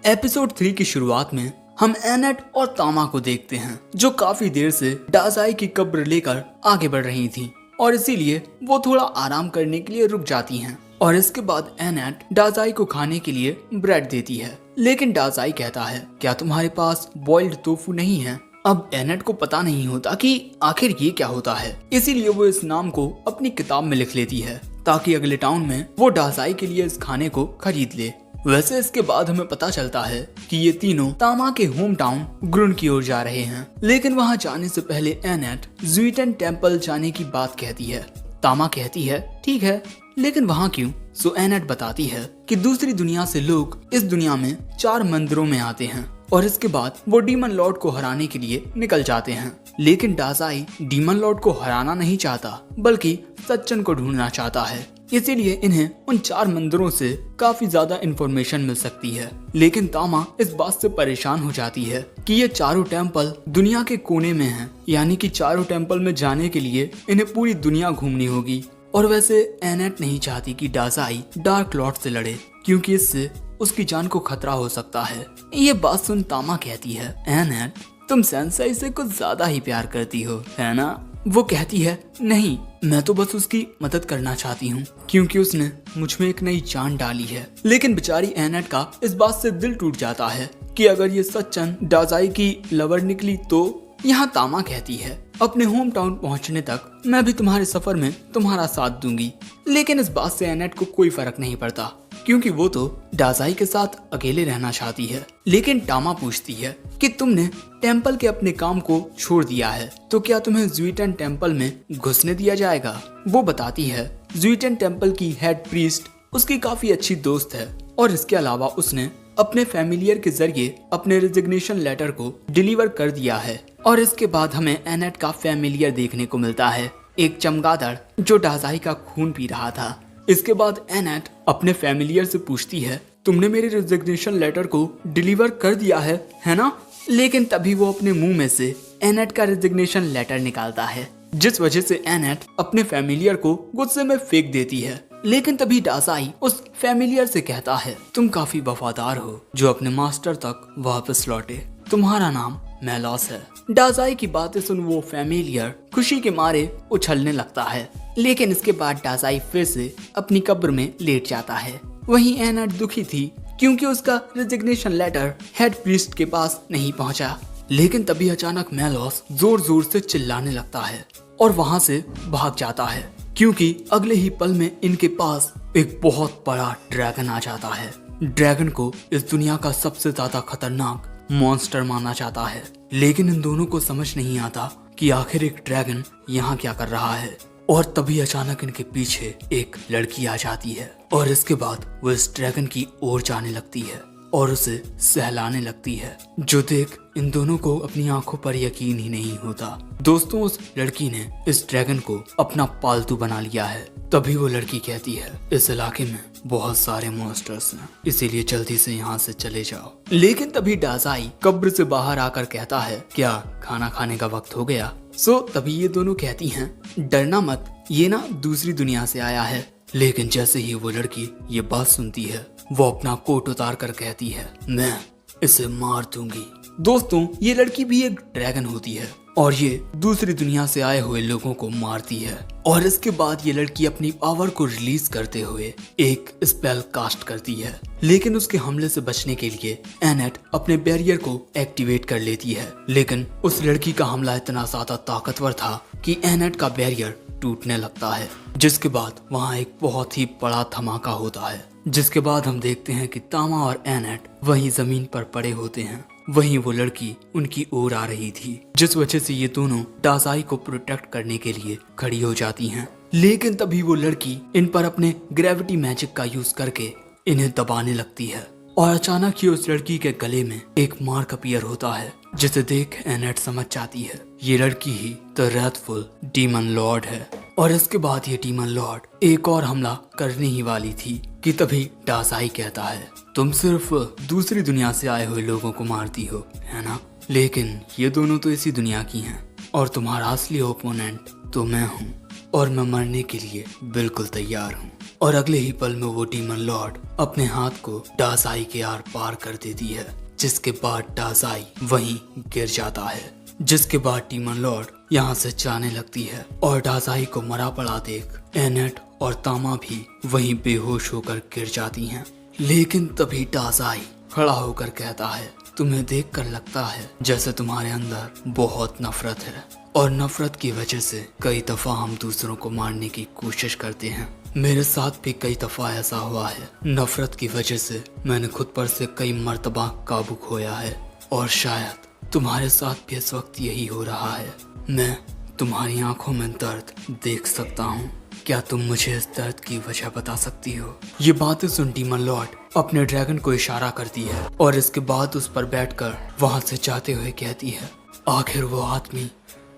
एपिसोड 3 की शुरुआत में हम एनेट और तामा को देखते हैं जो काफी देर से डाजाई की कब्र लेकर आगे बढ़ रही थी और इसीलिए वो थोड़ा आराम करने के लिए रुक जाती हैं। और इसके बाद एनेट डाजाई को खाने के लिए ब्रेड देती है, लेकिन डाजाई कहता है, क्या तुम्हारे पास बॉइल्ड टोफू नहीं है? अब एनेट को पता नहीं होता कि आखिर ये क्या होता है, इसीलिए वो इस नाम को अपनी किताब में लिख लेती है ताकि अगले टाउन में वो डाजाई के लिए इस खाने को खरीद ले। वैसे इसके बाद हमें पता चलता है कि ये तीनों तामा के होम टाउन ग्रुन की ओर जा रहे हैं, लेकिन वहाँ जाने से पहले एनेट ज़ुइटेन टेम्पल जाने की बात कहती है। तामा कहती है, ठीक है, लेकिन वहाँ क्यों? सो एनेट बताती है कि दूसरी दुनिया से लोग इस दुनिया में 4 मंदिरों में आते हैं और इसके बाद वो डीमन लॉर्ड को हराने के लिए निकल जाते हैं। लेकिन डाजाई डीमन लॉर्ड को हराना नहीं चाहता बल्कि सच्चन को ढूंढना चाहता है। इसीलिए इन्हें उन 4 मंदिरों से काफी ज्यादा इंफॉर्मेशन मिल सकती है। लेकिन तामा इस बात से परेशान हो जाती है कि ये चारों टेम्पल दुनिया के कोने में हैं, यानी कि चारों टेम्पल में जाने के लिए इन्हें पूरी दुनिया घूमनी होगी। और वैसे एनेट नहीं चाहती कि डाजाई डार्क लॉर्ड से लड़े, क्योंकि इससे उसकी जान को खतरा हो सकता है। ये बात सुन तामा कहती है, एनेट तुम सेंसाई से कुछ ज्यादा ही प्यार करती हो, है ना? वो कहती है, नहीं, मैं तो बस उसकी मदद करना चाहती हूँ, क्योंकि उसने मुझ में एक नई जान डाली है। लेकिन बेचारी एनेट का इस बात से दिल टूट जाता है कि अगर ये सच्चन डाजाई की लवर निकली तो। यहाँ तामा कहती है, अपने होम टाउन पहुँचने तक मैं भी तुम्हारे सफर में तुम्हारा साथ दूंगी। लेकिन इस बात से एनेट को कोई फर्क नहीं पड़ता, क्योंकि वो तो डाजाई के साथ अकेले रहना चाहती है। लेकिन टामा पूछती है कि तुमने टेम्पल के अपने काम को छोड़ दिया है, तो क्या तुम्हें ज़ुइटेन टेम्पल में घुसने दिया जाएगा? वो बताती है, ज़ुइटेन टेम्पल की हेड प्रीस्ट उसकी काफी अच्छी दोस्त है, और इसके अलावा उसने अपने फैमिलियर के जरिए अपने रेजिग्नेशन लेटर को डिलीवर कर दिया है। और इसके बाद हमें एनेट का फैमिलियर देखने को मिलता है, एक चमगादड़ जो डाजाई का खून पी रहा था। इसके बाद एनेट अपने फैमिलियर से पूछती है, तुमने मेरे रेजिग्नेशन लेटर को डिलीवर कर दिया है ना? लेकिन तभी वो अपने मुंह में से एनेट का रेजिग्नेशन लेटर निकालता है, जिस वजह से एनेट अपने फैमिलियर को गुस्से में फेंक देती है। लेकिन तभी डाजाई उस फैमिलियर से कहता है, तुम काफी वफादार हो जो अपने मास्टर तक वापस लौटे, तुम्हारा नाम मेलॉस है। डाजाई की बातें सुन वो फैमिलियर खुशी के मारे उछलने लगता है। लेकिन इसके बाद डाजाई फिर से अपनी कब्र में लेट जाता है। वहीं एनेट दुखी थी क्योंकि उसका रेजिग्नेशन लेटर हेड प्रीस्ट के पास नहीं पहुंचा। लेकिन तभी अचानक मेलॉस जोर जोर से चिल्लाने लगता है और वहां से भाग जाता है, क्योंकि अगले ही पल में इनके पास एक बहुत बड़ा ड्रैगन आ जाता है। ड्रैगन को इस दुनिया का सबसे ज्यादा खतरनाक मॉन्स्टर माना जाता है। लेकिन इन दोनों को समझ नहीं आता कि आखिर एक ड्रैगन यहाँ क्या कर रहा है। और तभी अचानक इनके पीछे एक लड़की आ जाती है, और इसके बाद वो इस ड्रैगन की ओर जाने लगती है और उसे सहलाने लगती है, जो देख इन दोनों को अपनी आंखों पर यकीन ही नहीं होता। दोस्तों, उस लड़की ने इस ड्रैगन को अपना पालतू बना लिया है। तभी वो लड़की कहती है, इस इलाके में बहुत सारे मॉन्स्टर्स हैं, इसीलिए जल्दी से यहाँ से चले जाओ। लेकिन तभी डाजाई कब्र से बाहर आकर कहता है, क्या खाना खाने का वक्त हो गया? तभी ये दोनों कहती हैं, डरना मत, ये ना दूसरी दुनिया से आया है। लेकिन जैसे ही वो लड़की ये बात सुनती है, वो अपना कोट उतार कर कहती है, मैं इसे मार दूंगी। दोस्तों, ये लड़की भी एक ड्रैगन होती है और ये दूसरी दुनिया से आए हुए लोगों को मारती है। और इसके बाद ये लड़की अपनी पावर को रिलीज करते हुए एक स्पेल कास्ट करती है। लेकिन उसके हमले से बचने के लिए एनेट अपने बैरियर को एक्टिवेट कर लेती है। लेकिन उस लड़की का हमला इतना ज्यादा ताकतवर था कि एनेट का बैरियर टूटने लगता है, जिसके बाद वहाँ एक बहुत ही बड़ा धमाका होता है। जिसके बाद हम देखते हैं कि तामा और एनेट वहीं जमीन पर पड़े होते हैं। वहीं वो लड़की उनकी ओर आ रही थी, जिस वजह से ये दोनों डाजाई को प्रोटेक्ट करने के लिए खड़ी हो जाती हैं। लेकिन तभी वो लड़की इन पर अपने ग्रेविटी मैजिक का यूज करके इन्हें दबाने लगती है, और अचानक ही उस लड़की के गले में एक मार्क अपीयर होता है, जिसे देख एनेट समझ जाती है ये लड़की ही द रेथफुल डीमन लॉर्ड है। और इसके बाद ये डीमन लॉर्ड एक और हमला करने ही वाली थी कि तभी डाजाई कहता है, तुम सिर्फ दूसरी दुनिया से आए हुए लोगों को मारती हो, है ना? लेकिन ये दोनों तो इसी दुनिया की हैं, और तुम्हारा असली ओपोनेंट तो मैं हूँ, और मैं मरने के लिए बिल्कुल तैयार हूँ। और अगले ही पल में वो डीमन लॉर्ड अपने हाथ को डाजाई के आर पार कर देती है, जिसके बाद डाजाई वहीं गिर जाता है। जिसके बाद डीमन लॉर्ड यहाँ से जाने लगती है, और डाजाई को मरा पड़ा देख एनेट और तामा भी वहीं बेहोश होकर गिर जाती हैं। लेकिन तभी डाजाई खड़ा होकर कहता है, तुम्हें देखकर लगता है जैसे तुम्हारे अंदर बहुत नफरत है, और नफरत की वजह से कई दफा हम दूसरों को मारने की कोशिश करते हैं। मेरे साथ भी कई दफा ऐसा हुआ है। नफरत की वजह से मैंने खुद पर से कई मर्तबा काबू खोया है, और शायद तुम्हारे साथ भी इस वक्त यही हो रहा है। मैं तुम्हारी आंखों में दर्द देख सकता हूँ। क्या तुम मुझे इस दर्द की वजह बता सकती हो? ये बातें सुन डीमन लॉर्ड अपने ड्रैगन को इशारा करती है, और इसके बाद उस पर बैठकर वहां से जाते हुए कहती है, आखिर वो आदमी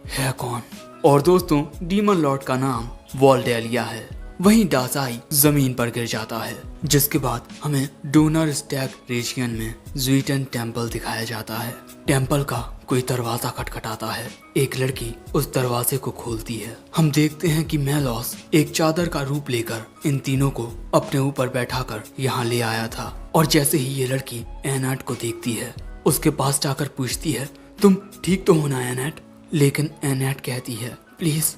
है कौन? और दोस्तों, डीमन लॉर्ड का नाम वॉल्डेलिया है। वहीं डाजाई जमीन पर गिर जाता है, जिसके बाद हमें डोनर स्टैग रीजियन में ज़ुइटेन टेम्पल दिखाया जाता है। टेम्पल का कोई दरवाजा खटखटाता है। एक लड़की उस दरवाजे को खोलती है। हम देखते हैं कि मेलोस एक चादर का रूप लेकर इन तीनों को अपने ऊपर बैठाकर यहाँ ले आया था। और जैसे ही ये लड़की एनैट को देखती है, उसके पास जाकर पूछती है, तुम ठीक तो हो ना एनैट? लेकिन एनैट कहती है, प्लीज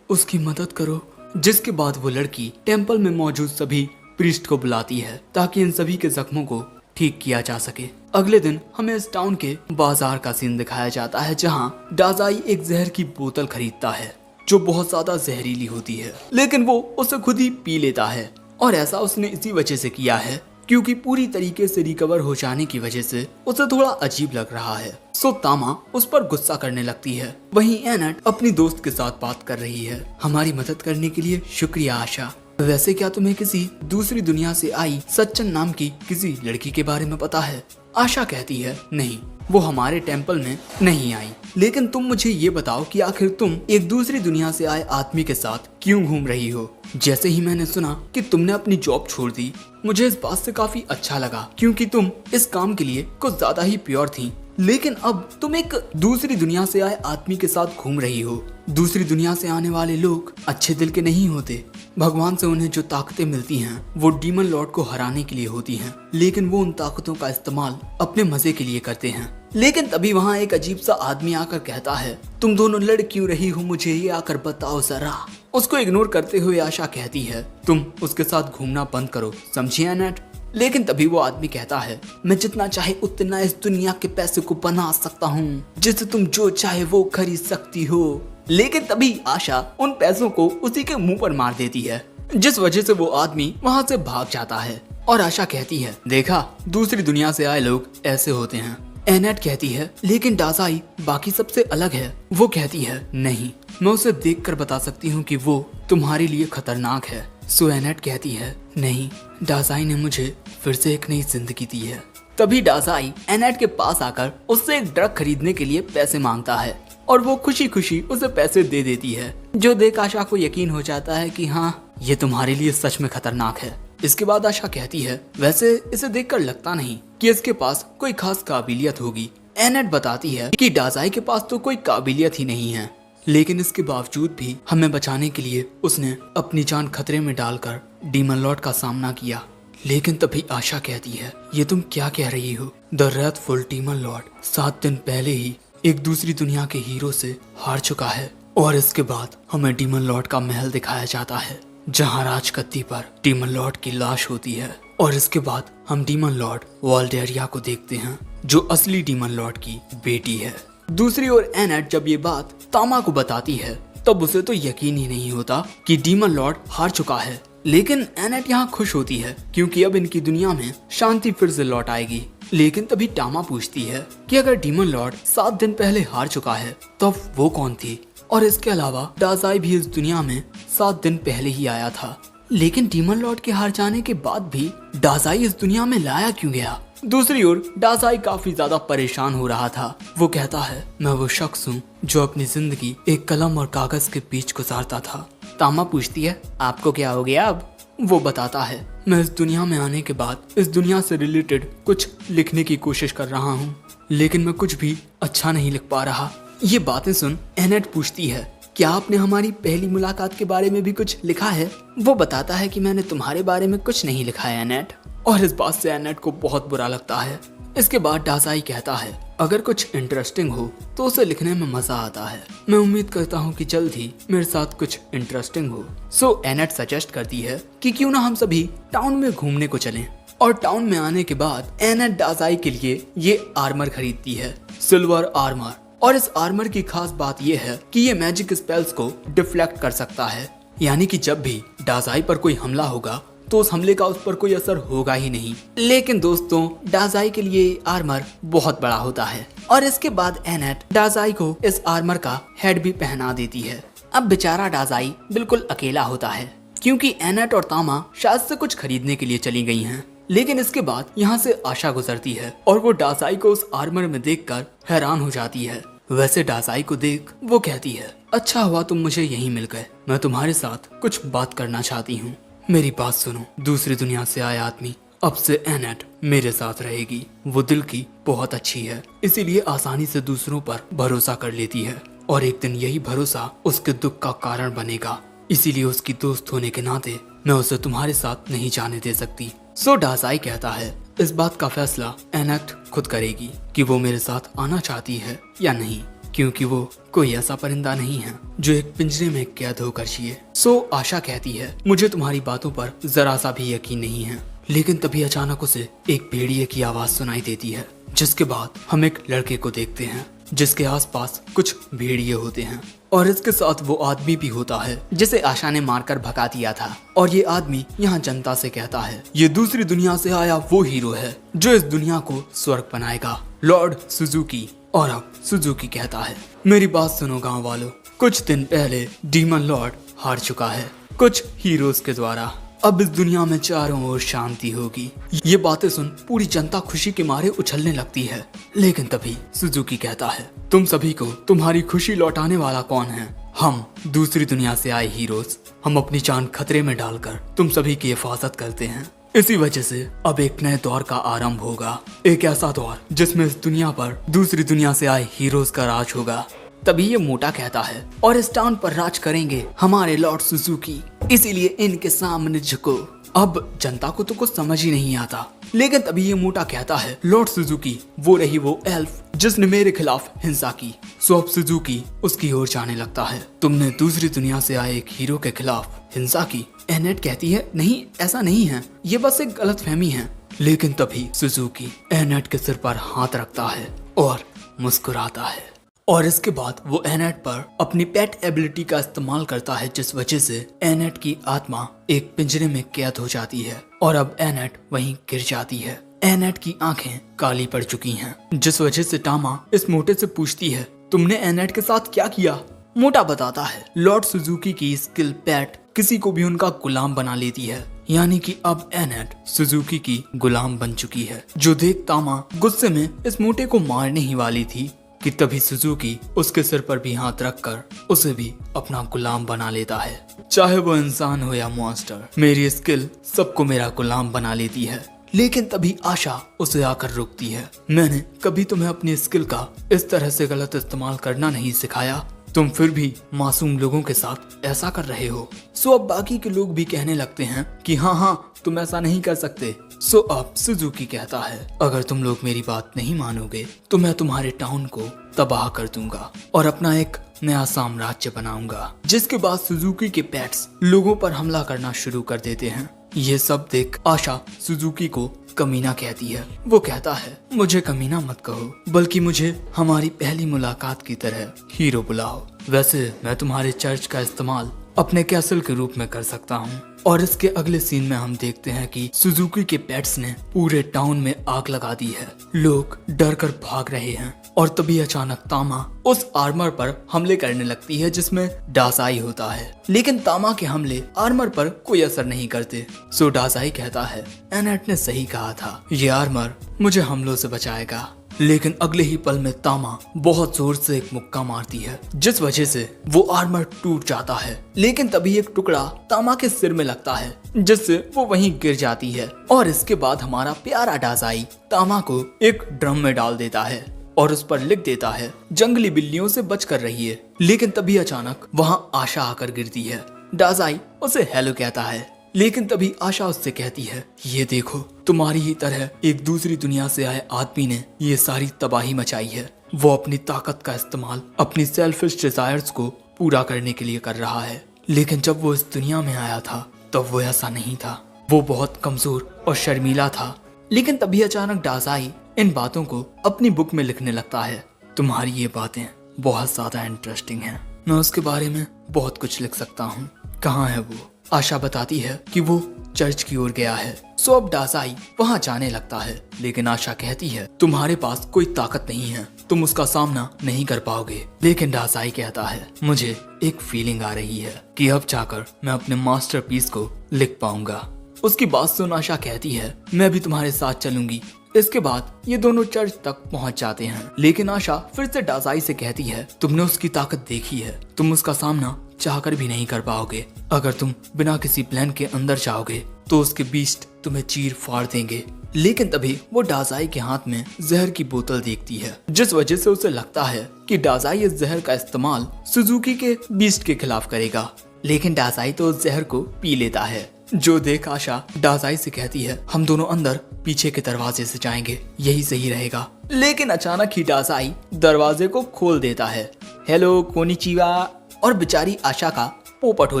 उसकी मदद करो। जिसके बाद वो लड़की टेम्पल में मौजूद सभी प्रीस्ट को बुलाती है ताकि इन सभी के जख्मों को ठीक किया जा सके। अगले दिन हमें इस टाउन के बाजार का सीन दिखाया जाता है, जहाँ डाजाई एक जहर की बोतल खरीदता है जो बहुत ज्यादा जहरीली होती है, लेकिन वो उसे खुद ही पी लेता है। और ऐसा उसने इसी वजह से किया है क्योंकि पूरी तरीके से रिकवर हो जाने की वजह से उसे थोड़ा अजीब लग रहा है। सो तामा उस पर गुस्सा करने लगती है। वहीं एनैट अपनी दोस्त के साथ बात कर रही है। हमारी मदद करने के लिए शुक्रिया आशा। वैसे क्या तुम्हें किसी दूसरी दुनिया से आई सच्चन नाम की किसी लड़की के बारे में पता है? आशा कहती है, नहीं, वो हमारे टेम्पल में नहीं आई। लेकिन तुम मुझे ये बताओ कि आखिर तुम एक दूसरी दुनिया से आए आदमी के साथ क्यों घूम रही हो? जैसे ही मैंने सुना कि तुमने अपनी जॉब छोड़ दी, मुझे इस बात से काफी अच्छा लगा क्योंकि तुम इस काम के लिए कुछ ज्यादा ही प्योर थी। लेकिन अब तुम एक दूसरी दुनिया से आए आदमी के साथ घूम रही हो। दूसरी दुनिया से आने वाले लोग अच्छे दिल के नहीं होते। भगवान से उन्हें जो ताकतें मिलती हैं वो डीमन लॉर्ड को हराने के लिए होती हैं, लेकिन वो उन ताकतों का इस्तेमाल अपने मजे के लिए करते हैं। लेकिन तभी वहाँ एक अजीब सा आदमी आकर कहता है, तुम दोनों लड़ क्यों रही हो, मुझे ये आकर बताओ जरा। उसको इग्नोर करते हुए आशा कहती है, तुम उसके साथ घूमना बंद करो, समझी एनैट? लेकिन तभी वो आदमी कहता है, मैं जितना चाहे उतना इस दुनिया के पैसे को बना सकता हूँ, जिससे तुम जो चाहे वो खरीद सकती हो। लेकिन तभी आशा उन पैसों को उसी के मुंह पर मार देती है, जिस वजह से वो आदमी वहाँ से भाग जाता है। और आशा कहती है, देखा, दूसरी दुनिया से आए लोग ऐसे होते हैं। एनैट कहती है, लेकिन डाजाई बाकी सबसे अलग है। वो कहती है, नहीं, मैं उसे देखकर बता सकती हूँ कि वो तुम्हारे लिए खतरनाक है। सो एनैट कहती है, नहीं, डाजाई ने मुझे फिर से एक नई जिंदगी दी है। तभी डाजाई एनैट के पास आकर उससे एक ड्रग खरीदने के लिए पैसे मांगता है और वो खुशी खुशी उसे पैसे दे देती है, जो देख आशा को यकीन हो जाता है कि हाँ, ये तुम्हारे लिए सच में खतरनाक है। इसके बाद आशा कहती है, वैसे इसे देखकर लगता नहीं कि इसके पास कोई खास काबिलियत होगी। एनैट बताती है कि डाजाई के पास तो कोई काबिलियत ही नहीं है, लेकिन इसके बावजूद भी हमें बचाने के लिए उसने अपनी जान खतरे में डालकर डीमन लॉर्ड का सामना किया। लेकिन तभी आशा कहती है, ये तुम क्या कह रही हो? द रेथफुल डीमन लॉर्ड 7 दिन पहले ही एक दूसरी दुनिया के हीरो से हार चुका है। और इसके बाद हमें डीमन लॉर्ड का महल दिखाया जाता है, जहाँ राजगद्दी पर डीमन लॉर्ड की लाश होती है। और इसके बाद हम डीमन लॉर्ड वॉल्डेरिया को देखते हैं, जो असली डीमन लॉर्ड की बेटी है। दूसरी ओर एनैट जब ये बात तामा को बताती है, तब उसे तो यकीन ही नहीं होता कि डीमन लॉर्ड हार चुका है। लेकिन एनैट यहाँ खुश होती है क्योंकि अब इनकी दुनिया में शांति फिर से लौट आएगी। लेकिन तभी टामा पूछती है कि अगर डीमन लॉर्ड 7 दिन पहले हार चुका है, तो वो कौन थी? और इसके अलावा डाजाई भी इस दुनिया में 7 दिन पहले ही आया था। लेकिन डीमन लॉर्ड के हार जाने के बाद भी डाजाई इस दुनिया में लाया क्यों गया? दूसरी ओर डाजाई काफी ज्यादा परेशान हो रहा था। वो कहता है, मैं वो शख्स हूँ जो अपनी जिंदगी एक कलम और कागज के बीच गुजारता था। तामा पूछती है, आपको क्या हो गया अब? वो बताता है, मैं इस दुनिया में आने के बाद इस दुनिया से रिलेटेड कुछ लिखने की कोशिश कर रहा हूँ, लेकिन मैं कुछ भी अच्छा नहीं लिख पा रहा। ये बातें सुन एनैट पूछती है, क्या आपने हमारी पहली मुलाकात के बारे में भी कुछ लिखा है? वो बताता है कि मैंने तुम्हारे बारे में कुछ नहीं लिखा है एनैट। और इस बात से एनैट को बहुत बुरा लगता है। इसके बाद डाजाई कहता है, अगर कुछ इंटरेस्टिंग हो तो उसे लिखने में मजा आता है। मैं उम्मीद करता हूँ कि जल्द ही मेरे साथ कुछ इंटरेस्टिंग हो। सो एनैट सजेस्ट करती है कि क्यों ना हम सभी टाउन में घूमने को चलें। और टाउन में आने के बाद एनैट डाजाई के लिए ये आर्मर खरीदती है, सिल्वर आर्मर। और इस आर्मर की खास बात यह है कि ये मैजिक स्पेल्स को डिफ्लेक्ट कर सकता है, यानी कि जब भी डाजाई पर कोई हमला होगा तो उस हमले का उस पर कोई असर होगा ही नहीं। लेकिन दोस्तों, डाजाई के लिए आर्मर बहुत बड़ा होता है। और इसके बाद एनैट डाजाई को इस आर्मर का हेड भी पहना देती है। अब बेचारा डाजाई बिल्कुल अकेला होता है क्योंकि एनैट और तामा शायद से कुछ खरीदने के लिए चली गई हैं। लेकिन इसके बाद यहाँ से आशा गुजरती है और वो डाजाई को उस आर्मर में देखकर हैरान हो जाती है। वैसे डाजाई को देख वो कहती है, अच्छा हुआ तुम मुझे यहीं मिल गए। मैं तुम्हारे साथ कुछ बात करना चाहती हूँ। मेरी बात सुनो। दूसरी दुनिया से आया आदमी अब से एनेट मेरे साथ रहेगी। वो दिल की बहुत अच्छी है, इसीलिए आसानी से दूसरों पर भरोसा कर लेती है और एक दिन यही भरोसा उसके दुख का कारण बनेगा। इसीलिए उसकी दोस्त होने के नाते मैं उसे तुम्हारे साथ नहीं जाने दे सकती। सो डासाई कहता है इस बात का फैसला एनेट खुद करेगी कि वो मेरे साथ आना चाहती है या नहीं, क्योंकि वो कोई ऐसा परिंदा नहीं है जो एक पिंजरे में कैद होकर जिए। सो आशा कहती है मुझे तुम्हारी बातों पर जरा सा भी यकीन नहीं है। लेकिन तभी अचानक उसे एक भेड़िए की आवाज सुनाई देती है, जिसके बाद हम एक लड़के को देखते हैं जिसके आसपास कुछ भेड़िए होते हैं और इसके साथ वो आदमी भी होता है जिसे आशा ने मारकर भगा दिया था। और ये आदमी यहाँ जनता से कहता है ये दूसरी दुनिया से आया वो हीरो है जो इस दुनिया को स्वर्ग बनाएगा, लॉर्ड सुजुकी। और अब सुजुकी कहता है मेरी बात सुनो गाँव वालों, कुछ दिन पहले डीमन लॉर्ड हार चुका है कुछ हीरोज के द्वारा। अब इस दुनिया में चारों ओर शांति होगी। ये बातें सुन पूरी जनता खुशी के मारे उछलने लगती है। लेकिन तभी सुजुकी कहता है तुम सभी को तुम्हारी खुशी लौटाने वाला कौन है? हम दूसरी दुनिया से आए हीरोज। हम अपनी जान खतरे में डालकर तुम सभी की हिफाजत करते हैं। इसी वजह से अब एक नए दौर का आरंभ होगा, एक ऐसा दौर जिसमें इस दुनिया पर दूसरी दुनिया से आए हीरोज का राज होगा। तभी ये मोटा कहता है और इस टाउन पर राज करेंगे हमारे लॉर्ड सुजुकी, इसीलिए इनके सामने झुको। अब जनता को तो कुछ समझ ही नहीं आता। लेकिन तभी ये मोटा कहता है लॉर्ड सुजुकी वो रही वो एल्फ जिसने मेरे खिलाफ हिंसा की। सो अब सुजुकी उसकी ओर जाने लगता है। तुमने दूसरी दुनिया से आए एक हीरो के खिलाफ हिंसा की? एनेट कहती है नहीं ऐसा नहीं है, ये बस एक गलतफहमी है। लेकिन तभी सुजुकी एनेट के सिर पर हाथ रखता है और मुस्कुराता है और इसके बाद वो एनेट पर अपनी पेट एबिलिटी का इस्तेमाल करता है, जिस वजह से एनेट की आत्मा एक पिंजरे में कैद हो जाती है और अब एनेट वहीं गिर जाती है। एनेट की आंखें काली पड़ चुकी हैं, जिस वजह से टामा इस मोटे से पूछती है तुमने एनेट के साथ क्या किया? मोटा बताता है लॉर्ड सुजुकी की स्किल पेट किसी को भी उनका गुलाम बना लेती है, यानी कि अब एनेट सुजुकी की गुलाम बन चुकी है। जो देख तामा गुस्से में इस मोटे को मारने ही वाली थी कि तभी सुजुकी उसके सिर पर भी हाथ रखकर उसे भी अपना गुलाम बना लेता है। चाहे वो इंसान हो या मॉन्स्टर, मेरी स्किल सबको मेरा गुलाम बना लेती है। लेकिन तभी आशा उसे आकर रोकती है। मैंने कभी तुम्हें अपनी स्किल का इस तरह से गलत इस्तेमाल करना नहीं सिखाया, तुम फिर भी मासूम लोगों के साथ ऐसा कर रहे हो। सो अब बाकी के लोग भी कहने लगते हैं कि हाँ तुम ऐसा नहीं कर सकते। सो अब सुजुकी कहता है अगर तुम लोग मेरी बात नहीं मानोगे तो मैं तुम्हारे टाउन को तबाह कर दूंगा और अपना एक नया साम्राज्य बनाऊंगा। जिसके बाद सुजुकी के पेट्स लोगों पर हमला करना शुरू कर देते हैं। ये सब देख आशा सुजुकी को कमीना कहती है। वो कहता है मुझे कमीना मत कहो, बल्कि मुझे हमारी पहली मुलाकात की तरह हीरो बुलाओ। वैसे मैं तुम्हारे चर्च का इस्तेमाल अपने कैसल के रूप में कर सकता हूँ। और इसके अगले सीन में हम देखते हैं कि सुजुकी के पेट्स ने पूरे टाउन में आग लगा दी है। लोग डर कर भाग रहे हैं और तभी अचानक तामा उस आर्मर पर हमले करने लगती है जिसमें डासाई होता है। लेकिन तामा के हमले आर्मर पर कोई असर नहीं करते। सो डासाई कहता है एनेट ने सही कहा था, ये आर्मर मुझे हमलों से बचाएगा। लेकिन अगले ही पल में तामा बहुत जोर से एक मुक्का मारती है, जिस वजह से वो आर्मर टूट जाता है। लेकिन तभी एक टुकड़ा तामा के सिर में लगता है, जिससे वो वहीं गिर जाती है। और इसके बाद हमारा प्यारा डासाई तामा को एक ड्रम में डाल देता है और उस पर लिख देता है जंगली बिल्लियों से बच कर रहिए। लेकिन तभी अचानक वहाँ आशा आकर गिरती है। डासाई उसे हेलो कहता है, लेकिन तभी आशा उससे कहती है ये देखो तुम्हारी ही तरह एक दूसरी दुनिया से आए आदमी ने ये सारी तबाही मचाई है। वो अपनी ताकत का इस्तेमाल अपनी सेल्फिश डिजायर्स को पूरा करने के लिए कर रहा है। लेकिन जब वो इस दुनिया में आया था तब वो ऐसा नहीं था, वो बहुत कमजोर और शर्मीला था। लेकिन तभी अचानक डासाई इन बातों को अपनी बुक में लिखने लगता है। तुम्हारी ये बातें बहुत ज्यादा इंटरेस्टिंग हैं, मैं उसके बारे में बहुत कुछ लिख सकता हूँ। कहाँ है वो? आशा बताती है कि वो चर्च की ओर गया है। सो अब डासाई वहाँ जाने लगता है। लेकिन आशा कहती है तुम्हारे पास कोई ताकत नहीं है, तुम उसका सामना नहीं कर पाओगे। लेकिन डासाई कहता है मुझे एक फीलिंग आ रही है कि अब जाकर मैं अपने मास्टरपीस को लिख पाऊंगा। उसकी बात सुन आशा कहती है मैं भी तुम्हारे साथ चलूंगी, इसके बाद ये दोनों चर्च तक पहुंच जाते हैं, लेकिन आशा फिर से डाजाई से कहती है, तुमने उसकी ताकत देखी है, तुम उसका सामना चाहकर भी नहीं कर पाओगे। अगर तुम बिना किसी प्लान के अंदर जाओगे तो उसके बीस्ट तुम्हें चीर फाड़ देंगे। लेकिन तभी वो डाजाई के हाथ में जहर की बोतल देखती है, जिस वजह से उसे लगता है कि डाजाई इस जहर का इस्तेमाल सुजुकी के बीस्ट के खिलाफ करेगा। लेकिन डाजाई तो उस जहर को पी लेता है, जो देख आशा डाजाई से कहती है, हम दोनों अंदर पीछे के दरवाजे से जाएंगे, यही सही रहेगा। लेकिन अचानक ही डाजाई दरवाजे को खोल देता है। हेलो कोनिचिवा, और बेचारी आशा का पोपट हो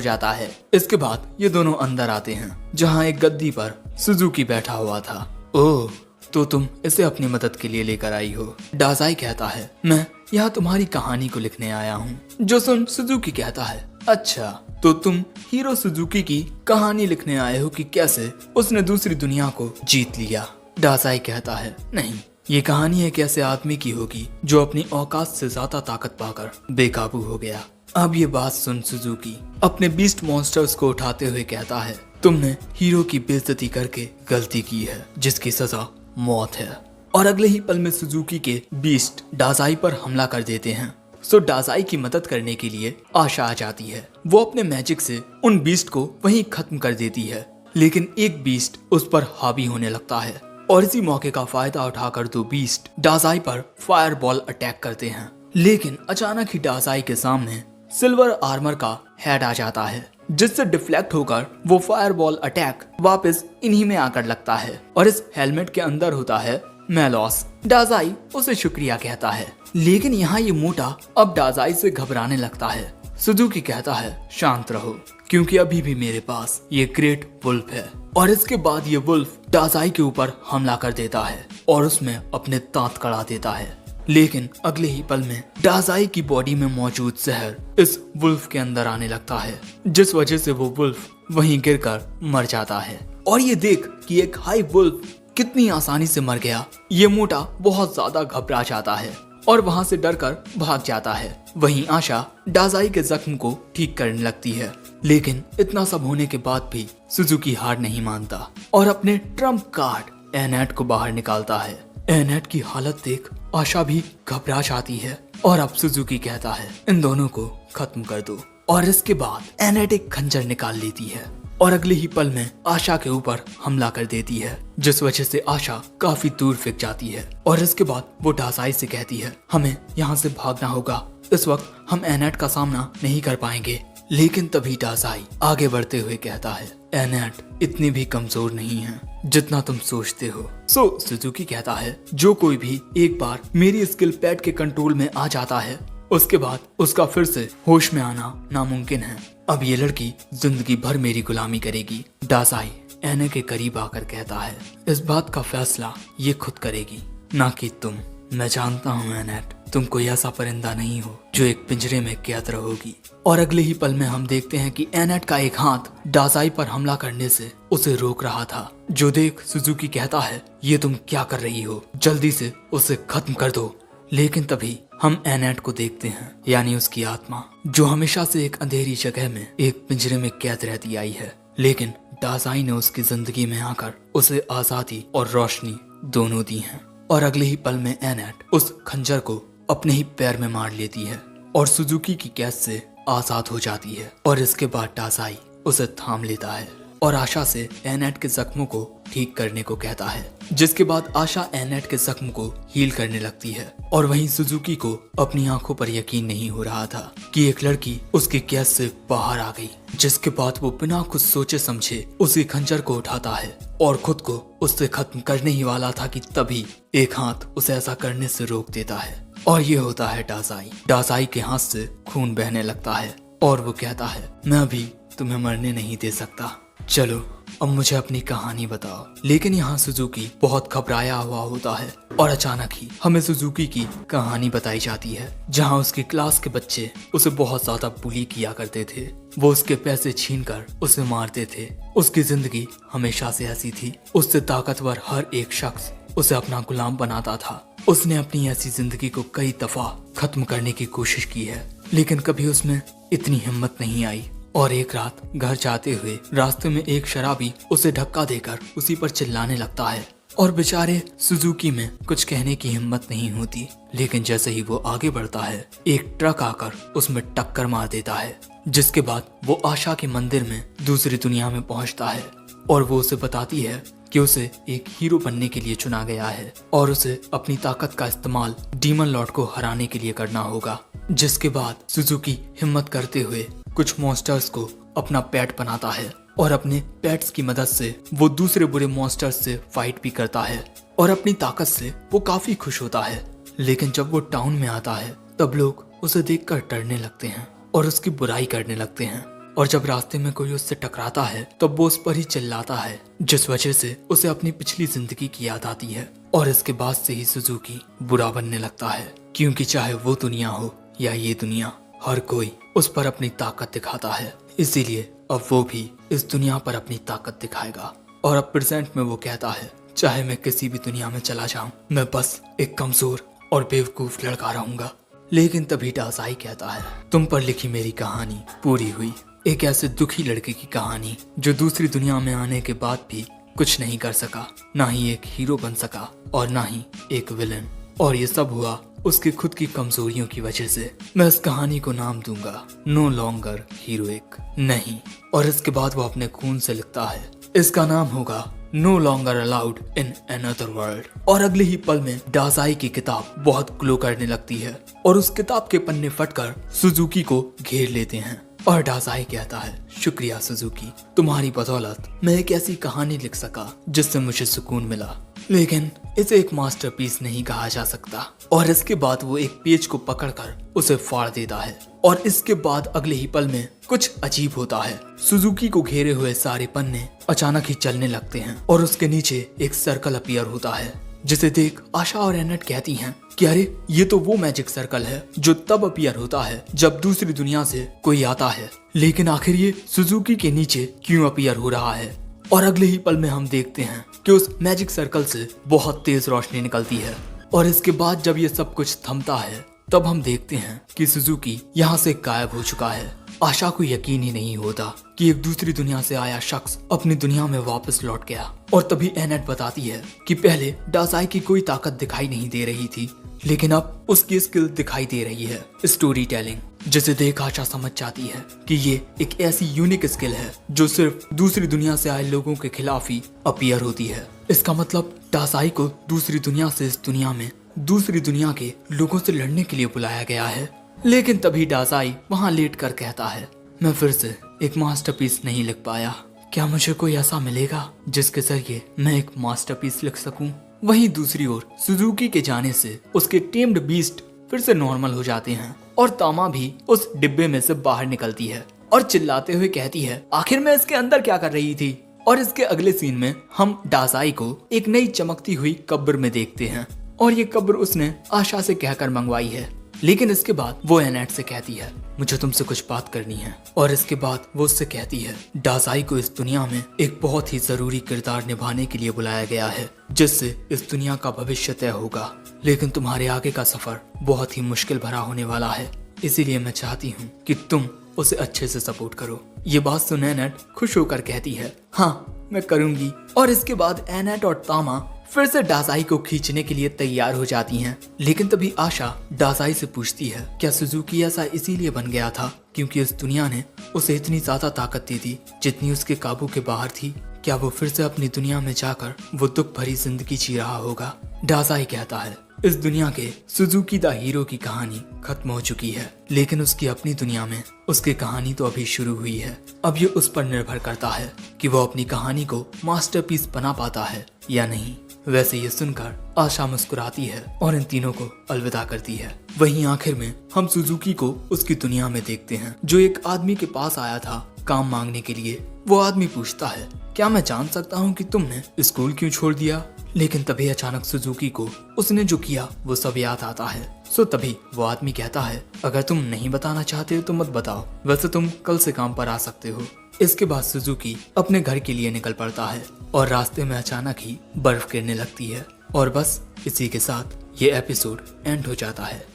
जाता है। इसके बाद ये दोनों अंदर आते हैं, जहाँ एक गद्दी पर सुजुकी बैठा हुआ था। ओह, तो तुम इसे अपनी मदद के लिए लेकर आई हो। डाजाई कहता है, मैं यहाँ तुम्हारी कहानी को लिखने आया हूँ। जो सुन सुजुकी कहता है, अच्छा तो तुम हीरो सुजुकी की कहानी लिखने आए हो कि कैसे उसने दूसरी दुनिया को जीत लिया। डाजाई कहता है, नहीं, ये कहानी एक ऐसे आदमी की होगी जो अपनी औकात से ज्यादा ताकत पाकर बेकाबू हो गया। अब ये बात सुन सुजुकी अपने बीस्ट मॉन्स्टर्स को उठाते हुए कहता है, तुमने हीरो की बेइज्जती करके गलती की है, जिसकी सजा मौत है। और अगले ही पल में सुजुकी के बीस्ट डाजाई पर हमला कर देते हैं। सो डाजाई की मदद करने के लिए आशा आ जाती है। वो अपने मैजिक से उन बीस्ट को वहीं खत्म कर देती है, लेकिन एक बीस्ट उस पर हावी होने लगता है और इसी मौके का फायदा उठाकर दो बीस्ट डाजाई पर फायर बॉल अटैक करते हैं। लेकिन अचानक ही डाजाई के सामने सिल्वर आर्मर का हेड आ जाता है, जिससे डिफ्लेक्ट होकर वो फायर बॉल अटैक वापस इन्हीं में आकर लगता है और इस हेलमेट के अंदर होता है मेलोस। डाजाई उसे शुक्रिया कहता है, लेकिन यहाँ ये मोटा अब डाजाई से घबराने लगता है। सुजुकी कहता है, शांत रहो, क्योंकि अभी भी मेरे पास ये ग्रेट वुल्फ है। और इसके बाद ये वुल्फ डाजाई के ऊपर हमला कर देता है और उसमें अपने दांत कड़ा देता है। लेकिन अगले ही पल में डाजाई की बॉडी में मौजूद जहर इस वुल्फ के अंदर आने लगता है, जिस वजह से वो वुल्फ वहीं गिरकर मर जाता है। और ये देख कि एक हाई वुल्फ कितनी आसानी से मर गया, ये मोटा बहुत ज्यादा घबरा जाता है और वहां से डरकर भाग जाता है। वहीं आशा डाजाई के जख्म को ठीक करने लगती है, लेकिन इतना सब होने के बाद भी सुजुकी हार नहीं मानता और अपने ट्रम्प कार्ड एनेट को बाहर निकालता है। एनेट की हालत देख आशा भी घबरा जाती है और अब सुजुकी कहता है, इन दोनों को खत्म कर दो। और इसके बाद एनेट एक खंजर निकाल लेती है और अगले ही पल में आशा के ऊपर हमला कर देती है, जिस वजह से आशा काफी दूर फेंक जाती है। और इसके बाद वो डाजाई से कहती है, हमें यहाँ से भागना होगा, इस वक्त हम एनेट का सामना नहीं कर पाएंगे। लेकिन तभी डाजाई आगे बढ़ते हुए कहता है, एनेट इतनी भी कमजोर नहीं है जितना तुम सोचते हो। सो सुजुकी कहता है, जो कोई भी एक बार मेरी स्किल पैड के कंट्रोल में आ जाता है, उसके बाद उसका फिर से होश में आना नामुमकिन है। अब ये लड़की जिंदगी भर मेरी गुलामी करेगी। डाजाई एने के करीब आकर कहता है, इस बात का फैसला ये खुद करेगी, ना कि तुम। मैं जानता हूँ एनेट, तुम कोई ऐसा परिंदा नहीं हो जो एक पिंजरे में कैद रहोगी। और अगले ही पल में हम देखते हैं कि एनेट का एक हाथ डाजाई पर हमला करने से उसे रोक रहा था, जो देख सुजुकी कहता है, ये तुम क्या कर रही हो, जल्दी से उसे खत्म कर दो। लेकिन तभी हम एनेट को देखते हैं, यानी उसकी आत्मा, जो हमेशा से एक अंधेरी जगह में एक पिंजरे में कैद रहती आई है। लेकिन डाजाई ने उसकी जिंदगी में आकर उसे आजादी और रोशनी दोनों दी हैं। और अगले ही पल में एनेट उस खंजर को अपने ही पैर में मार लेती है और सुजुकी की कैद से आजाद हो जाती है। और इसके बाद डाजाई उसे थाम लेता है और आशा से एनेट के जख्मों को ठीक करने को कहता है, जिसके बाद आशा एनेट के जख्म को हील करने लगती है। और वहीं सुजुकी को अपनी आंखों पर यकीन नहीं हो रहा था कि एक लड़की उसकी कैद से बाहर आ गई, जिसके बाद वो बिना कुछ सोचे समझे उसी खंजर को उठाता है और खुद को उससे खत्म करने ही वाला था कि तभी एक हाथ उसे ऐसा करने से रोक देता है। और ये होता है डाजाई। डाजाई के हाथ से खून बहने लगता है और वो कहता है, मैं अभी तुम्हें मरने नहीं दे सकता, चलो अब मुझे अपनी कहानी बताओ। लेकिन यहाँ सुजुकी बहुत घबराया हुआ होता है और अचानक ही हमें सुजुकी की कहानी बताई जाती है, जहाँ उसकी क्लास के बच्चे उसे बहुत ज्यादा बुली किया करते थे। वो उसके पैसे छीनकर उसे मारते थे। उसकी जिंदगी हमेशा से ऐसी थी, उससे ताकतवर हर एक शख्स उसे अपना गुलाम बनाता था। उसने अपनी ऐसी जिंदगी को कई दफा खत्म करने की कोशिश की है, लेकिन कभी उसमें इतनी हिम्मत नहीं आई। और एक रात घर जाते हुए रास्ते में एक शराबी उसे धक्का देकर उसी पर चिल्लाने लगता है और बेचारे सुजुकी में कुछ कहने की हिम्मत नहीं होती। लेकिन जैसे ही वो आगे बढ़ता है, एक ट्रक आकर उसमें टक्कर मार देता है, जिसके बाद वो आशा के मंदिर में दूसरी दुनिया में पहुंचता है और वो उसे बताती है कि उसे एक हीरो बनने के लिए चुना गया है और उसे अपनी ताकत का इस्तेमाल डीमन लॉर्ड को हराने के लिए करना होगा। जिसके बाद सुजुकी हिम्मत करते हुए कुछ मॉन्स्टर्स को अपना पेट बनाता है और अपने पेट्स की मदद से वो दूसरे बुरे मॉन्स्टर्स से फाइट भी करता है और अपनी ताकत से वो काफी खुश होता है। लेकिन जब वो टाउन में आता है तब लोग उसे देखकर डरने लगते हैं और उसकी बुराई करने लगते हैं। और जब रास्ते में कोई उससे टकराता है तब वो उस पर ही चिल्लाता है, जिस वजह से उसे अपनी पिछली जिंदगी की याद आती है। और इसके बाद से ही सुजुकी बुरा बनने लगता है, क्योंकि चाहे वो दुनिया हो या ये दुनिया, हर कोई उस पर अपनी ताकत दिखाता है। इसीलिए अब वो भी इस दुनिया पर अपनी ताकत दिखाएगा। और अब प्रेजेंट में वो कहता है, चाहे मैं किसी भी दुनिया में चला जाऊं, मैं बस एक कमजोर और बेवकूफ लड़का रहूंगा। लेकिन तभी डासाई कहता है, तुम पर लिखी मेरी कहानी पूरी हुई। एक ऐसे दुखी लड़के की कहानी जो दूसरी दुनिया में आने के बाद भी कुछ नहीं कर सका, ना ही एक हीरो बन सका और ना ही एक विलन। और ये सब हुआ उसकी खुद की कमजोरियों की वजह से। मैं इस कहानी को नाम दूंगा नो लॉन्गर हीरोइक नहीं। और इसके बाद वो अपने खून से लिखता है, इसका नाम होगा no longer allowed in another world. और अगले ही पल में डासाई की किताब बहुत ग्लो करने लगती है और उस किताब के पन्ने फटकर सुजुकी को घेर लेते हैं। और डासाई कहता है, शुक्रिया सुजुकी, तुम्हारी बदौलत मैं एक ऐसी कहानी लिख सका जिससे मुझे सुकून मिला। लेकिन इसे एक मास्टरपीस नहीं कहा जा सकता। और इसके बाद वो एक पेज को पकड़कर उसे फाड़ देता है और इसके बाद अगले ही पल में कुछ अजीब होता है। सुजुकी को घेरे हुए सारे पन्ने अचानक ही चलने लगते हैं और उसके नीचे एक सर्कल अपीयर होता है, जिसे देख आशा और एनेट कहती हैं कि अरे ये तो वो मैजिक सर्कल है जो तब अपीयर होता है जब दूसरी दुनिया से कोई आता है। लेकिन आखिर ये सुजुकी के नीचे क्यों अपीयर हो रहा है? और अगले ही पल में हम देखते हैं कि उस मैजिक सर्कल से बहुत तेज रोशनी निकलती है। और इसके बाद जब ये सब कुछ थमता है तब हम देखते हैं कि सुजुकी यहाँ से गायब हो चुका है। आशा को यकीन ही नहीं होता कि एक दूसरी दुनिया से आया शख्स अपनी दुनिया में वापस लौट गया। और तभी एनेट बताती है कि पहले डासाई की कोई ताकत दिखाई नहीं दे रही थी, लेकिन अब उसकी स्किल दिखाई दे रही है, स्टोरी टेलिंग, जिसे देख आशा समझ जाती है कि ये एक ऐसी यूनिक स्किल है जो सिर्फ दूसरी दुनिया से आए लोगों के खिलाफ ही अपीयर होती है। इसका मतलब डासाई को दूसरी दुनिया से इस दुनिया में दूसरी दुनिया के लोगों से लड़ने के लिए बुलाया गया है। लेकिन तभी डासाई वहाँ लेट कर कहता है, मैं फिर से एक मास्टरपीस नहीं लिख पाया। क्या मुझे कोई ऐसा मिलेगा जिसके जरिए मैं एक मास्टरपीस लिख सकूं? वहीं दूसरी ओर सुजुकी के जाने से उसके टेम्ड बीस्ट फिर से नॉर्मल हो जाते हैं और तामा भी उस डिब्बे में से बाहर निकलती है और चिल्लाते हुए कहती है, आखिर मैं इसके अंदर क्या कर रही थी? और इसके अगले सीन में हम डासाई को एक नई चमकती हुई कब्र में देखते हैं और ये कब्र उसने आशा से कहकर मंगवाई है। लेकिन इसके बाद वो एनेट से कहती है, मुझे तुमसे कुछ बात करनी है। और इसके बाद वो उससे कहती है, डासाई को इस दुनिया में एक बहुत ही जरूरी किरदार निभाने के लिए बुलाया गया है, जिससे इस दुनिया का भविष्य तय होगा। लेकिन तुम्हारे आगे का सफर बहुत ही मुश्किल भरा होने वाला है, इसीलिए मैं चाहती हूँ कि तुम उसे अच्छे से सपोर्ट करो। ये बात सुन एनेट खुश होकर कहती है, हाँ मैं करूंगी। और इसके बाद एनेट और तामा फिर से डासाई को खींचने के लिए तैयार हो जाती हैं। लेकिन तभी आशा डासाई से पूछती है, क्या सुजुकी ऐसा इसीलिए बन गया था क्योंकि इस दुनिया ने उसे इतनी ज्यादा ताकत दी थी जितनी उसके काबू के बाहर थी? क्या वो फिर से अपनी दुनिया में जाकर वो दुख भरी जिंदगी जी रहा होगा? डासाई कहता है, इस दुनिया के सुजुकी द हीरो की कहानी खत्म हो चुकी है, लेकिन उसकी अपनी दुनिया में उसकी कहानी तो अभी शुरू हुई है। अब ये उस पर निर्भर करता है कि वो अपनी कहानी को मास्टरपीस बना पाता है या नहीं। वैसे ये सुनकर आशा मुस्कुराती है और इन तीनों को अलविदा करती है। वहीं आखिर में हम सुजुकी को उसकी दुनिया में देखते हैं, जो एक आदमी के पास आया था काम मांगने के लिए। वो आदमी पूछता है, क्या मैं जान सकता हूँ कि तुमने स्कूल क्यों छोड़ दिया? लेकिन तभी अचानक सुजुकी को उसने जो किया वो सब याद आता है। सो तभी वो आदमी कहता है, अगर तुम नहीं बताना चाहते हो तो मत बताओ, वैसे तुम कल से काम पर आ सकते हो। इसके बाद सुजुकी अपने घर के लिए निकल पड़ता है और रास्ते में अचानक ही बर्फ गिरने लगती है। और बस इसी के साथ ये एपिसोड एंड हो जाता है।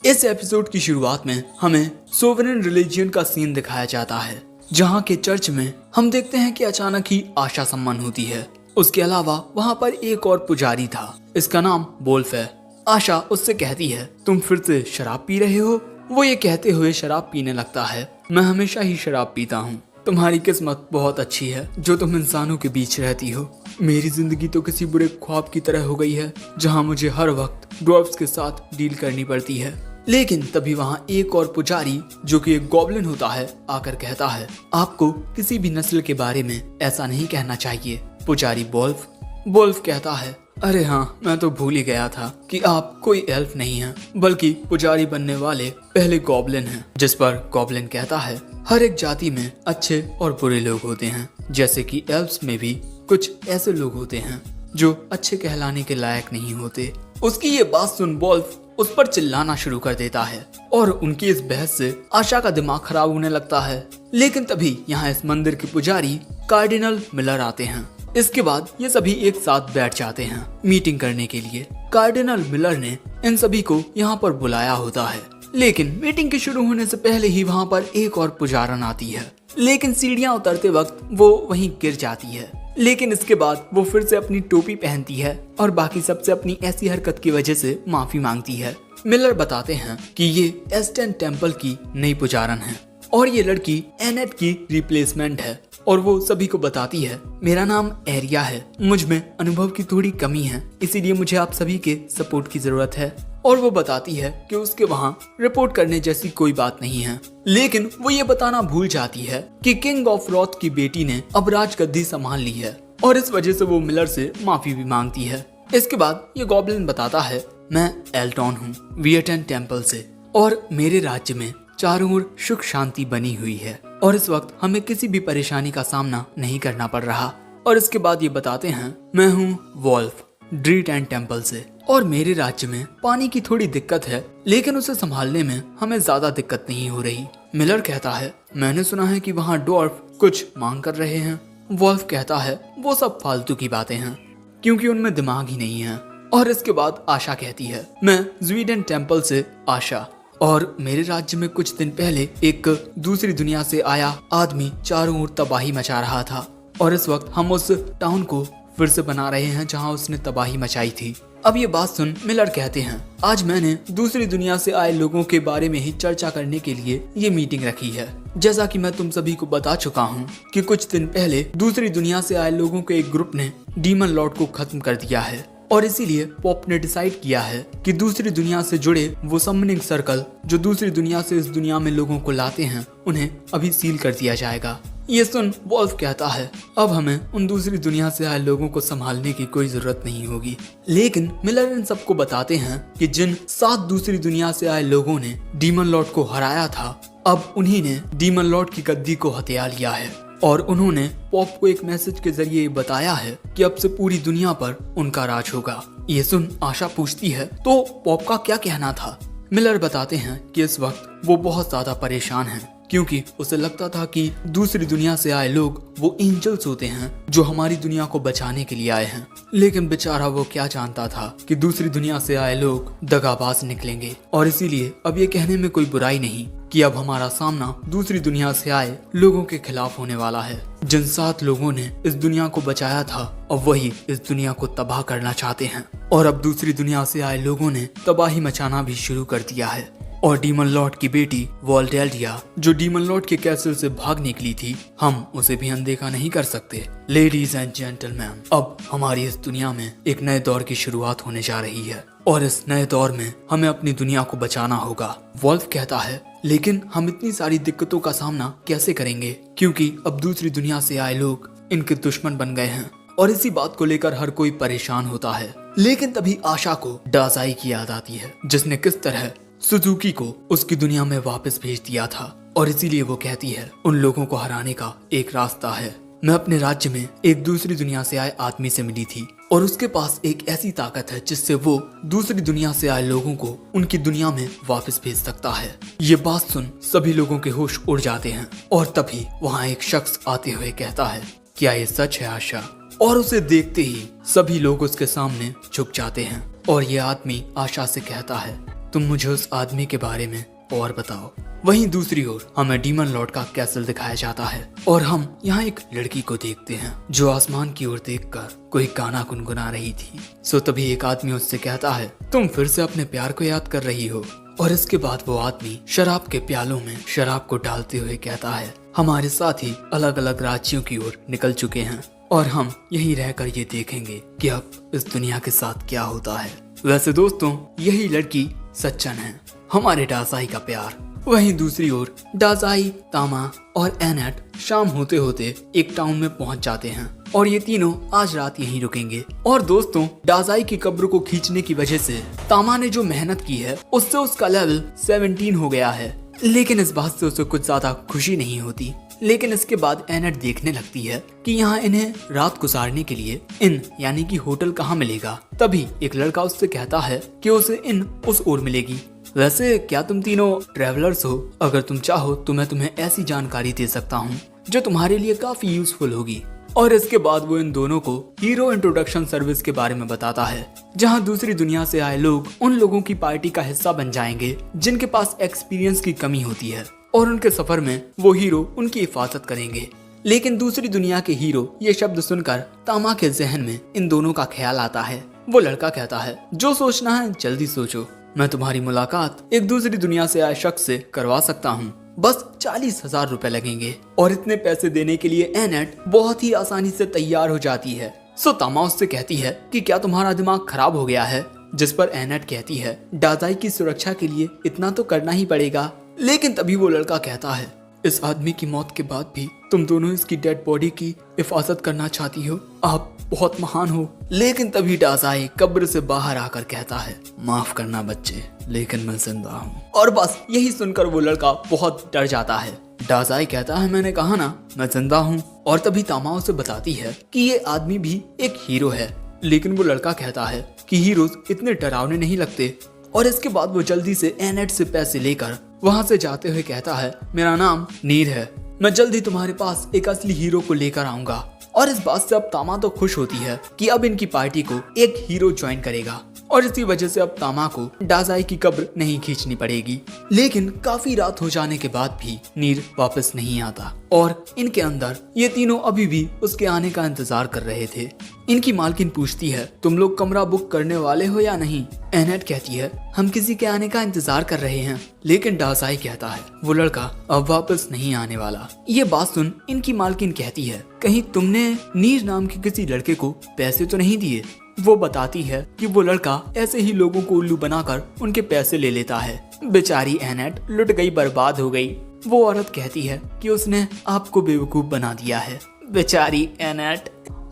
इस एपिसोड की शुरुआत में हमें सोवरेन रिलीजियन का सीन दिखाया जाता है, जहाँ के चर्च में हम देखते हैं कि अचानक ही आशा सम्मन होती है उसके अलावा वहाँ पर एक और पुजारी था, इसका नाम वोल्फ है। आशा उससे कहती है, तुम फिर से शराब पी रहे हो? वो ये कहते हुए शराब पीने लगता है, मैं हमेशा ही शराब पीता हूँ। तुम्हारी किस्मत बहुत अच्छी है जो तुम इंसानों के बीच रहती हो। मेरी जिंदगी तो किसी बुरे ख्वाब की तरह हो गई है जहाँ मुझे हर वक्त ड्वार्फ्स के साथ डील करनी पड़ती है। लेकिन तभी वहाँ एक और पुजारी जो कि एक गॉब्लिन होता है आकर कहता है, आपको किसी भी नस्ल के बारे में ऐसा नहीं कहना चाहिए। पुजारी वोल्फ कहता है, अरे हाँ, मैं तो भूल ही गया था कि आप कोई एल्फ नहीं हैं, बल्कि पुजारी बनने वाले पहले गॉब्लिन हैं। जिस पर गॉब्लिन कहता है, हर एक जाति में अच्छे और बुरे लोग होते हैं, जैसे कि एल्फ्स में भी कुछ ऐसे लोग होते हैं जो अच्छे कहलाने के लायक नहीं होते। उसकी ये बात सुन वोल्फ उस पर चिल्लाना शुरू कर देता है और उनकी इस बहस से आशा का दिमाग खराब होने लगता है। लेकिन तभी यहाँ इस मंदिर के पुजारी कार्डिनल मिलर आते हैं। इसके बाद ये सभी एक साथ बैठ जाते हैं मीटिंग करने के लिए। कार्डिनल मिलर ने इन सभी को यहाँ पर बुलाया होता है, लेकिन मीटिंग के शुरू होने से पहले ही वहाँ पर एक और पुजारन आती है, लेकिन सीढ़ियाँ उतरते वक्त वो वहीं गिर जाती है। लेकिन इसके बाद वो फिर से अपनी टोपी पहनती है और बाकी सबसे अपनी ऐसी हरकत की वजह से माफी मांगती है। मिलर बताते हैं कि ये एस्टन टेम्पल की नई पुजारन है और ये लड़की एनेट की रिप्लेसमेंट है। और वो सभी को बताती है, मेरा नाम एरिया है, मुझ में अनुभव की थोड़ी कमी है, इसीलिए मुझे आप सभी के सपोर्ट की जरूरत है। और वो बताती है कि उसके वहाँ रिपोर्ट करने जैसी कोई बात नहीं है। लेकिन वो ये बताना भूल जाती है कि किंग ऑफ रॉथ की बेटी ने अब राजगद्दी संभाल ली है और इस वजह से वो मिलर से माफी भी मांगती है। इसके बाद ये गॉब्लिन बताता है, मैं एल्टॉन हूँ वियटन टेम्पल से और मेरे राज्य में चारों ओर सुख शांति बनी हुई है और इस वक्त हमें किसी भी परेशानी का सामना नहीं करना पड़ रहा। और इसके बाद ये बताते हैं, मैं हूँ वोल्फ ड्रीटन टेम्पल से और मेरे राज्य में पानी की थोड़ी दिक्कत है, लेकिन उसे संभालने में हमें ज्यादा दिक्कत नहीं हो रही। मिलर कहता है, मैंने सुना है कि वहाँ ड्वार्फ कुछ मांग कर रहे हैं। वोल्फ कहता है, वो सब फालतू की बातें हैं क्योंकि उनमें दिमाग ही नहीं है। और इसके बाद आशा कहती है, मैं स्वीडन टेम्पल से आशा और मेरे राज्य में कुछ दिन पहले एक दूसरी दुनिया से आया आदमी चारों ओर तबाही मचा रहा था और इस वक्त हम उस टाउन को फिर से बना रहे हैं जहां उसने तबाही मचाई थी। अब ये बात सुन मिलर कहते हैं, आज मैंने दूसरी दुनिया से आए लोगों के बारे में ही चर्चा करने के लिए ये मीटिंग रखी है। जैसा कि मैं तुम सभी को बता चुका हूँ कि कुछ दिन पहले दूसरी दुनिया से आए लोगों के एक ग्रुप ने डीमन लॉर्ड को खत्म कर दिया है और इसीलिए पॉप ने डिसाइड किया है कि दूसरी दुनिया से जुड़े वो समनिंग सर्कल जो दूसरी दुनिया से इस दुनिया में लोगों को लाते हैं उन्हें अभी सील कर दिया जाएगा। ये सुन वोल्फ कहता है, अब हमें उन दूसरी दुनिया से आए लोगों को संभालने की कोई जरूरत नहीं होगी। लेकिन मिलर इन सबको बताते हैं कि जिन 7 दूसरी दुनिया से आए लोगों ने डीमन लॉर्ड को हराया था, अब उन्हीं ने डीमन लॉर्ड की गद्दी को हथिया लिया है और उन्होंने पॉप को एक मैसेज के जरिए बताया है कि अब से पूरी दुनिया पर उनका राज होगा। ये सुन आशा पूछती है, तो पॉप का क्या कहना था? मिलर बताते हैं कि इस वक्त वो बहुत ज्यादा परेशान हैं क्योंकि उसे लगता था कि दूसरी दुनिया से आए लोग वो एंजल्स होते हैं जो हमारी दुनिया को बचाने के लिए आए हैं। लेकिन बेचारा वो क्या जानता था कि दूसरी दुनिया से आए लोग दगाबाज निकलेंगे और इसीलिए अब ये कहने में कोई बुराई नहीं कि अब हमारा सामना दूसरी दुनिया से आए लोगों के खिलाफ होने वाला है। जिन 7 लोगों ने इस दुनिया को बचाया था अब वही इस दुनिया को तबाह करना चाहते हैं और अब दूसरी दुनिया से आए लोगों ने तबाही मचाना भी शुरू कर दिया है। और डीमन लॉर्ड की बेटी वॉल्डेल्डिया जो डीमन लॉर्ड के कैसल से भाग निकली थी, हम उसे भी अनदेखा नहीं कर सकते। लेडीज एंड जेंटलमैन, अब हमारी इस दुनिया में एक नए दौर की शुरुआत होने जा रही है और इस नए दौर में हमें अपनी दुनिया को बचाना होगा। वोल्फ कहता है, लेकिन हम इतनी सारी दिक्कतों का सामना कैसे करेंगे क्योंकि अब दूसरी दुनिया से आए लोग इनके दुश्मन बन गए हैं और इसी बात को लेकर हर कोई परेशान होता है। लेकिन तभी आशा को डाजाई की याद आती है जिसने किस तरह सुजुकी को उसकी दुनिया में वापस भेज दिया था और इसीलिए वो कहती है, उन लोगों को हराने का एक रास्ता है। मैं अपने राज्य में एक दूसरी दुनिया से आए आदमी से मिली थी और उसके पास एक ऐसी ताकत है जिससे वो दूसरी दुनिया से आए लोगों को उनकी दुनिया में वापस भेज सकता है। ये बात सुन सभी लोगों के होश उड़ जाते हैं और तभी वहाँ एक शख्स आते हुए कहता है, क्या ये सच है आशा? और उसे देखते ही सभी लोग उसके सामने झुक जाते हैं और ये आदमी आशा से कहता है, तुम मुझे उस आदमी के बारे में और बताओ। वहीं दूसरी ओर हमें डीमन लॉर्ड का कैसल दिखाया जाता है और हम यहाँ एक लड़की को देखते हैं जो आसमान की ओर देखकर कोई गाना गुनगुना रही थी। सो तभी एक आदमी उससे कहता है, तुम फिर से अपने प्यार को याद कर रही हो। और इसके बाद वो आदमी शराब के प्यालों में शराब को डालते हुए कहता है, हमारे साथी अलग अलग राज्यों की ओर निकल चुके हैं और हम यहीं रहकर ये देखेंगे कि अब इस दुनिया के साथ क्या होता है। वैसे दोस्तों, यही लड़की सच्चन है, हमारे डासाई का प्यार। वहीं दूसरी ओर डासाई, तामा और एनेट शाम होते होते एक टाउन में पहुंच जाते हैं और ये तीनों आज रात यहीं रुकेंगे। और दोस्तों, डासाई की कब्र को खींचने की वजह से तामा ने जो मेहनत की है उससे उसका लेवल 17 हो गया है, लेकिन इस बात से उसे कुछ ज्यादा खुशी नहीं होती। लेकिन इसके बाद एनेट देखने लगती है कि यहाँ इन्हें रात गुजारने के लिए इन यानी कि होटल कहाँ मिलेगा। तभी एक लड़का उससे कहता है कि उसे इन उस ओर मिलेगी। वैसे क्या तुम तीनों ट्रैवलर्स हो? अगर तुम चाहो तो मैं तुम्हें ऐसी जानकारी दे सकता हूँ जो तुम्हारे लिए काफी यूजफुल होगी। और इसके बाद वो इन दोनों को हीरो इंट्रोडक्शन सर्विस के बारे में बताता है, जहाँ दूसरी दुनिया से आए लोग उन लोगों की पार्टी का हिस्सा बन जाएंगे जिनके पास एक्सपीरियंस की कमी होती है और उनके सफर में वो हीरो उनकी हिफाजत करेंगे। लेकिन दूसरी दुनिया के हीरो ये शब्द सुनकर तामा के जहन में इन दोनों का ख्याल आता है। वो लड़का कहता है, जो सोचना है जल्दी सोचो, मैं तुम्हारी मुलाकात एक दूसरी दुनिया से आए शख्स से करवा सकता हूँ, बस 40,000 रुपए लगेंगे। और इतने पैसे देने के लिए एनेट बहुत ही आसानी से तैयार हो जाती है। सो तामा उससे कहती है कि क्या तुम्हारा दिमाग खराब हो गया है? जिस पर एनेट कहती है, डासाई की सुरक्षा के लिए इतना तो करना ही पड़ेगा। लेकिन तभी वो लड़का कहता है, इस आदमी की मौत के बाद भी तुम दोनों इसकी डेड बॉडी की हिफाजत करना चाहती हो, आप बहुत महान हो। लेकिन तभी डासाई कब्र से बाहर आकर कहता है, माफ करना बच्चे, लेकिन मैं जिंदा हूँ। और बस यही सुनकर वो लड़का बहुत डर जाता है। डासाई कहता है, मैंने कहा ना मैं जिंदा हूँ। और तभी तामा उसे बताती है कि ये आदमी भी एक हीरो है। लेकिन वो लड़का कहता है कि हीरोज इतने डरावने नहीं लगते। और इसके बाद वो जल्दी से एनेट से पैसे लेकर वहाँ से जाते हुए कहता है, मेरा नाम नीर है, मैं जल्दी तुम्हारे पास एक असली हीरो को लेकर आऊंगा। और इस बात से अब तामा तो खुश होती है कि अब इनकी पार्टी को एक हीरो ज्वाइन करेगा और इसी वजह से अब तामा को डासाई की कब्र नहीं खींचनी पड़ेगी। लेकिन काफी रात हो जाने के बाद भी नीर वापस नहीं आता और इनके अंदर ये तीनों अभी भी उसके आने का इंतजार कर रहे थे। इनकी मालकिन पूछती है, तुम लोग कमरा बुक करने वाले हो या नहीं? एनेट कहती है, हम किसी के आने का इंतजार कर रहे हैं। लेकिन डासाई कहता है, वो लड़का अब वापस नहीं आने वाला। ये बात सुन इनकी मालकिन कहती है, कहीं तुमने नीर नाम के किसी लड़के को पैसे तो नहीं दिए? वो बताती है कि वो लड़का ऐसे ही लोगों को उल्लू बनाकर उनके पैसे ले लेता है। बेचारी एनेट लुट गई, बर्बाद हो गई। वो औरत कहती है कि उसने आपको बेवकूफ बना दिया है, बेचारी एनेट।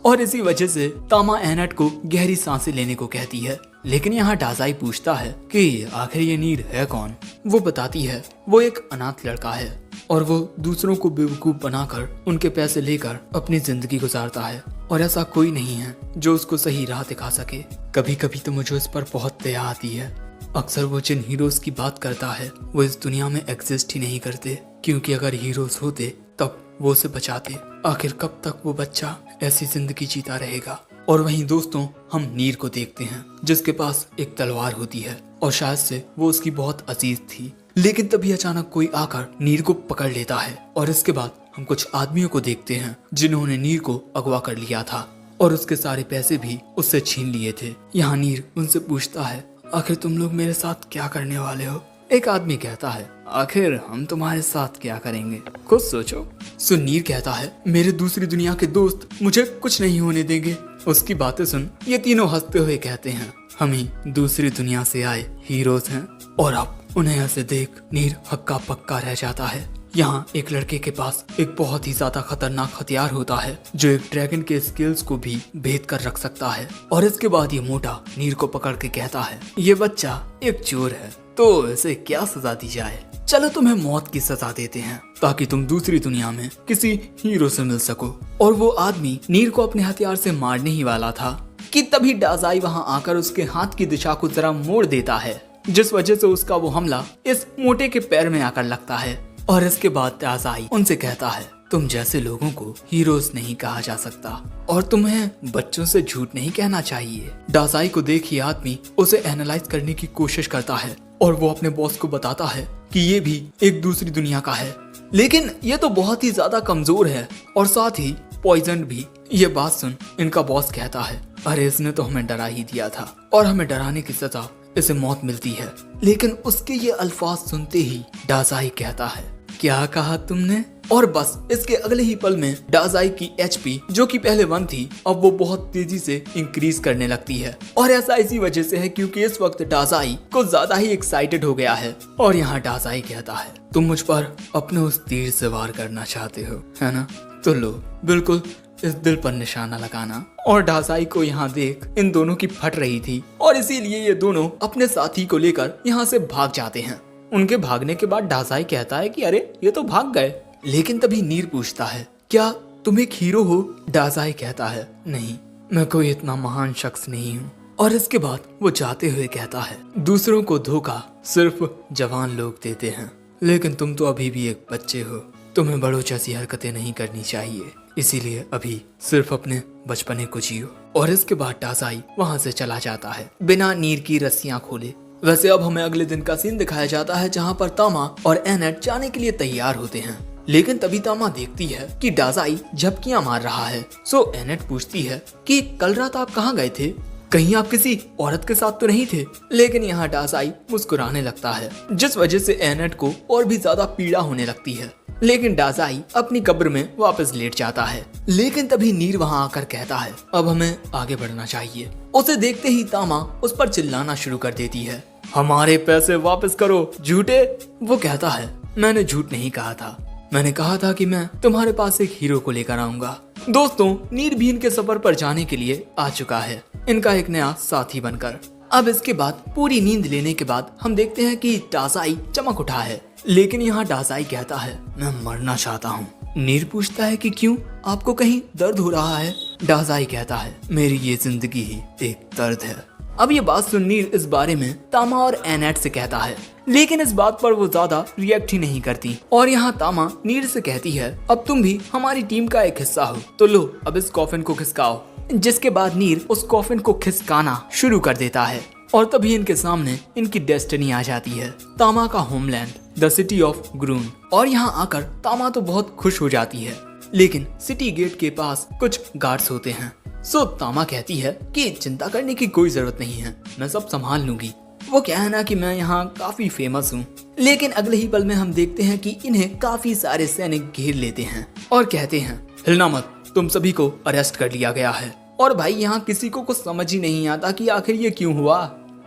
और इसी वजह से तामा एनेट को गहरी सांसें लेने को कहती है। लेकिन यहाँ डासाई पूछता है कि आखिर ये नीर है कौन? वो बताती है, वो एक अनाथ लड़का है और वो दूसरों को बेवकूफ बनाकर उनके पैसे लेकर अपनी जिंदगी गुजारता है और ऐसा कोई नहीं है जो उसको सही राह दिखा सके। कभी कभी तो मुझे इस पर बहुत दया आती है। अक्सर वो जिन हीरोज की बात करता है वो इस दुनिया में एग्जिस्ट ही नहीं करते, क्योंकि अगर हीरोज होते तब वो उसे बचाते। आखिर कब तक वो बच्चा ऐसी जिंदगी जीता रहेगा? और वहीं दोस्तों, हम नीर को देखते हैं जिसके पास एक तलवार होती है और शायद से वो उसकी बहुत अजीज थी। लेकिन तभी अचानक कोई आकर नीर को पकड़ लेता है और इसके बाद हम कुछ आदमियों को देखते हैं जिन्होंने नीर को अगवा कर लिया था और उसके सारे पैसे भी उससे छीन लिए थे। यहाँ नीर उनसे पूछता है, आखिर तुम लोग मेरे साथ क्या करने वाले हो? एक आदमी कहता है, आखिर हम तुम्हारे साथ क्या करेंगे, कुछ सोचो। सो नीर कहता है, मेरे दूसरी दुनिया के दोस्त मुझे कुछ नहीं होने देंगे। उसकी बातें सुन ये तीनों हंसते हुए कहते हैं, हम ही दूसरी दुनिया से आए हीरोज हैं। और अब उन्हें ऐसे देख नीर हक्का पक्का रह जाता है। यहाँ एक लड़के के पास एक बहुत ही ज्यादा खतरनाक हथियार होता है जो एक ड्रैगन के स्किल्स को भी भेद कर रख सकता है। और इसके बाद ये मोटा नीर को पकड़ के कहता है, ये बच्चा एक चोर है तो इसे क्या सजा दी जाए? चलो तुम्हें मौत की सजा देते हैं ताकि तुम दूसरी दुनिया में किसी हीरो से मिल सको। और वो आदमी नीर को अपने हथियार से मारने ही वाला था कि तभी डासाई वहाँ आकर उसके हाथ की दिशा को जरा मोड़ देता है, जिस वजह से उसका वो हमला इस मोटे के पैर में आकर लगता है। और इसके बाद डासाई उनसे कहता है, तुम जैसे लोगों को हीरोज नहीं कहा जा सकता और तुम्हें बच्चों से झूठ नहीं कहना चाहिए। डासाई को देख ये आदमी उसे एनालाइज करने की कोशिश करता है और वो अपने बॉस को बताता है कि ये भी एक दूसरी दुनिया का है, लेकिन ये तो बहुत ही ज्यादा कमजोर है और साथ ही पॉइजन भी। ये बात सुन इनका बॉस कहता है, अरे इसने तो हमें डरा ही दिया था और हमें डराने की सजा इसे मौत मिलती है। लेकिन उसके ये अल्फाज सुनते ही डाजाई कहता है, क्या कहा तुमने? और बस इसके अगले ही पल में डाजाई की एचपी जो कि पहले 1 थी अब वो बहुत तेजी से इंक्रीज करने लगती है। और ऐसा इसी वजह से है क्योंकि इस वक्त डाजाई कुछ ज्यादा ही एक्साइटेड हो गया है। और यहाँ डाजाई कहता है, तुम मुझ पर अपने उस तीर से वार करना चाहते हो, है ना? तो लो, बिल्कुल इस दिल पर निशाना लगाना। और डाजाई को यहाँ देख इन दोनों की फट रही थी और इसीलिए ये दोनों अपने साथी को लेकर यहाँ से भाग जाते हैं। उनके भागने के बाद डाजाई कहता है कि अरे ये तो भाग गए। लेकिन तभी नीर पूछता है, क्या तुम एक हीरो हो? डाजाई कहता है, नहीं, मैं कोई इतना महान शख्स नहीं हूँ। और इसके बाद वो जाते हुए कहता है, दूसरों को धोखा सिर्फ जवान लोग देते हैं, लेकिन तुम तो अभी भी एक बच्चे हो, तुम्हें बड़ों जैसी हरकतें नहीं करनी चाहिए, इसीलिए अभी सिर्फ अपने बचपने को जियो। और इसके बाद डाजाई वहाँ से चला जाता है बिना नीर की रस्सियाँ खोले। वैसे अब हमें अगले दिन का सीन दिखाया जाता है जहाँ पर तामा और एनेट जाने के लिए तैयार होते हैं। लेकिन तभी तामा देखती है कि डाजाई झपकियां मार रहा है। सो एनेट पूछती है कि कल रात आप कहाँ गए थे? कहीं आप किसी औरत के साथ तो नहीं थे? लेकिन यहाँ डाजाई मुस्कुराने लगता है, जिस वजह से एनेट को और भी ज्यादा पीड़ा होने लगती है। लेकिन डाजाई अपनी कब्र में वापस लेट जाता है। लेकिन तभी नीर वहाँ आकर कहता है, अब हमें आगे बढ़ना चाहिए। उसे देखते ही तामा उस पर चिल्लाना शुरू कर देती है, हमारे पैसे वापस करो झूठे। वो कहता है, मैंने झूठ नहीं कहा था, मैंने कहा था कि मैं तुम्हारे पास एक हीरो को लेकर आऊंगा। दोस्तों, नीर भी इनके सफर पर जाने के लिए आ चुका है, इनका एक नया साथी बनकर। अब इसके बाद पूरी नींद लेने के बाद हम देखते हैं कि डाजाई चमक उठा है। लेकिन यहाँ डाजाई कहता है, मैं मरना चाहता हूँ। नीर पूछता है कि क्यों, आपको कहीं दर्द हो रहा है? डाजाई कहता है, मेरी ये जिंदगी ही एक दर्द है। अब ये बात सुन नीर इस बारे में तामा और एनेट से कहता है, लेकिन इस बात पर वो ज्यादा रिएक्ट ही नहीं करती। और यहाँ तामा नीर से कहती है, अब तुम भी हमारी टीम का एक हिस्सा हो, तो लो अब इस कॉफिन को खिसकाओ। जिसके बाद नीर उस कॉफिन को खिसकाना शुरू कर देता है और तभी इनके सामने इनकी डेस्टिनी आ जाती है, तामा का होमलैंड, द सिटी ऑफ ग्रून। और यहाँ आकर तामा तो बहुत खुश हो जाती है, लेकिन सिटी गेट के पास कुछ गार्ड्स होते हैं। सो तामा कहती है कि चिंता करने की कोई जरूरत नहीं है, मैं सब संभाल लूंगी। वो क्या है ना कि मैं यहाँ काफी फेमस हूँ। लेकिन अगले ही पल में हम देखते हैं कि इन्हें काफी सारे सैनिक घेर लेते हैं और कहते हैं, हिलना मत, तुम सभी को अरेस्ट कर लिया गया है। और भाई यहाँ किसी को कुछ समझ ही नहीं आता कि आखिर ये क्यों हुआ।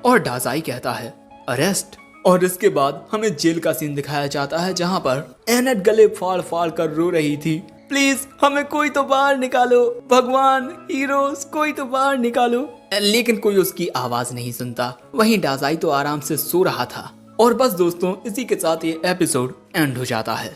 और डाजाई कहता है, अरेस्ट? और इसके बाद हमें जेल का सीन दिखाया जाता है जहाँ पर एनेट गले फाड़ फाड़ कर रो रही थी, प्लीज हमें कोई तो बाहर निकालो, भगवान, हीरोज, कोई तो बाहर निकालो। लेकिन कोई उसकी आवाज नहीं सुनता। वहीं डाजाई तो आराम से सो रहा था। और बस दोस्तों, इसी के साथ ये एपिसोड एंड हो जाता है।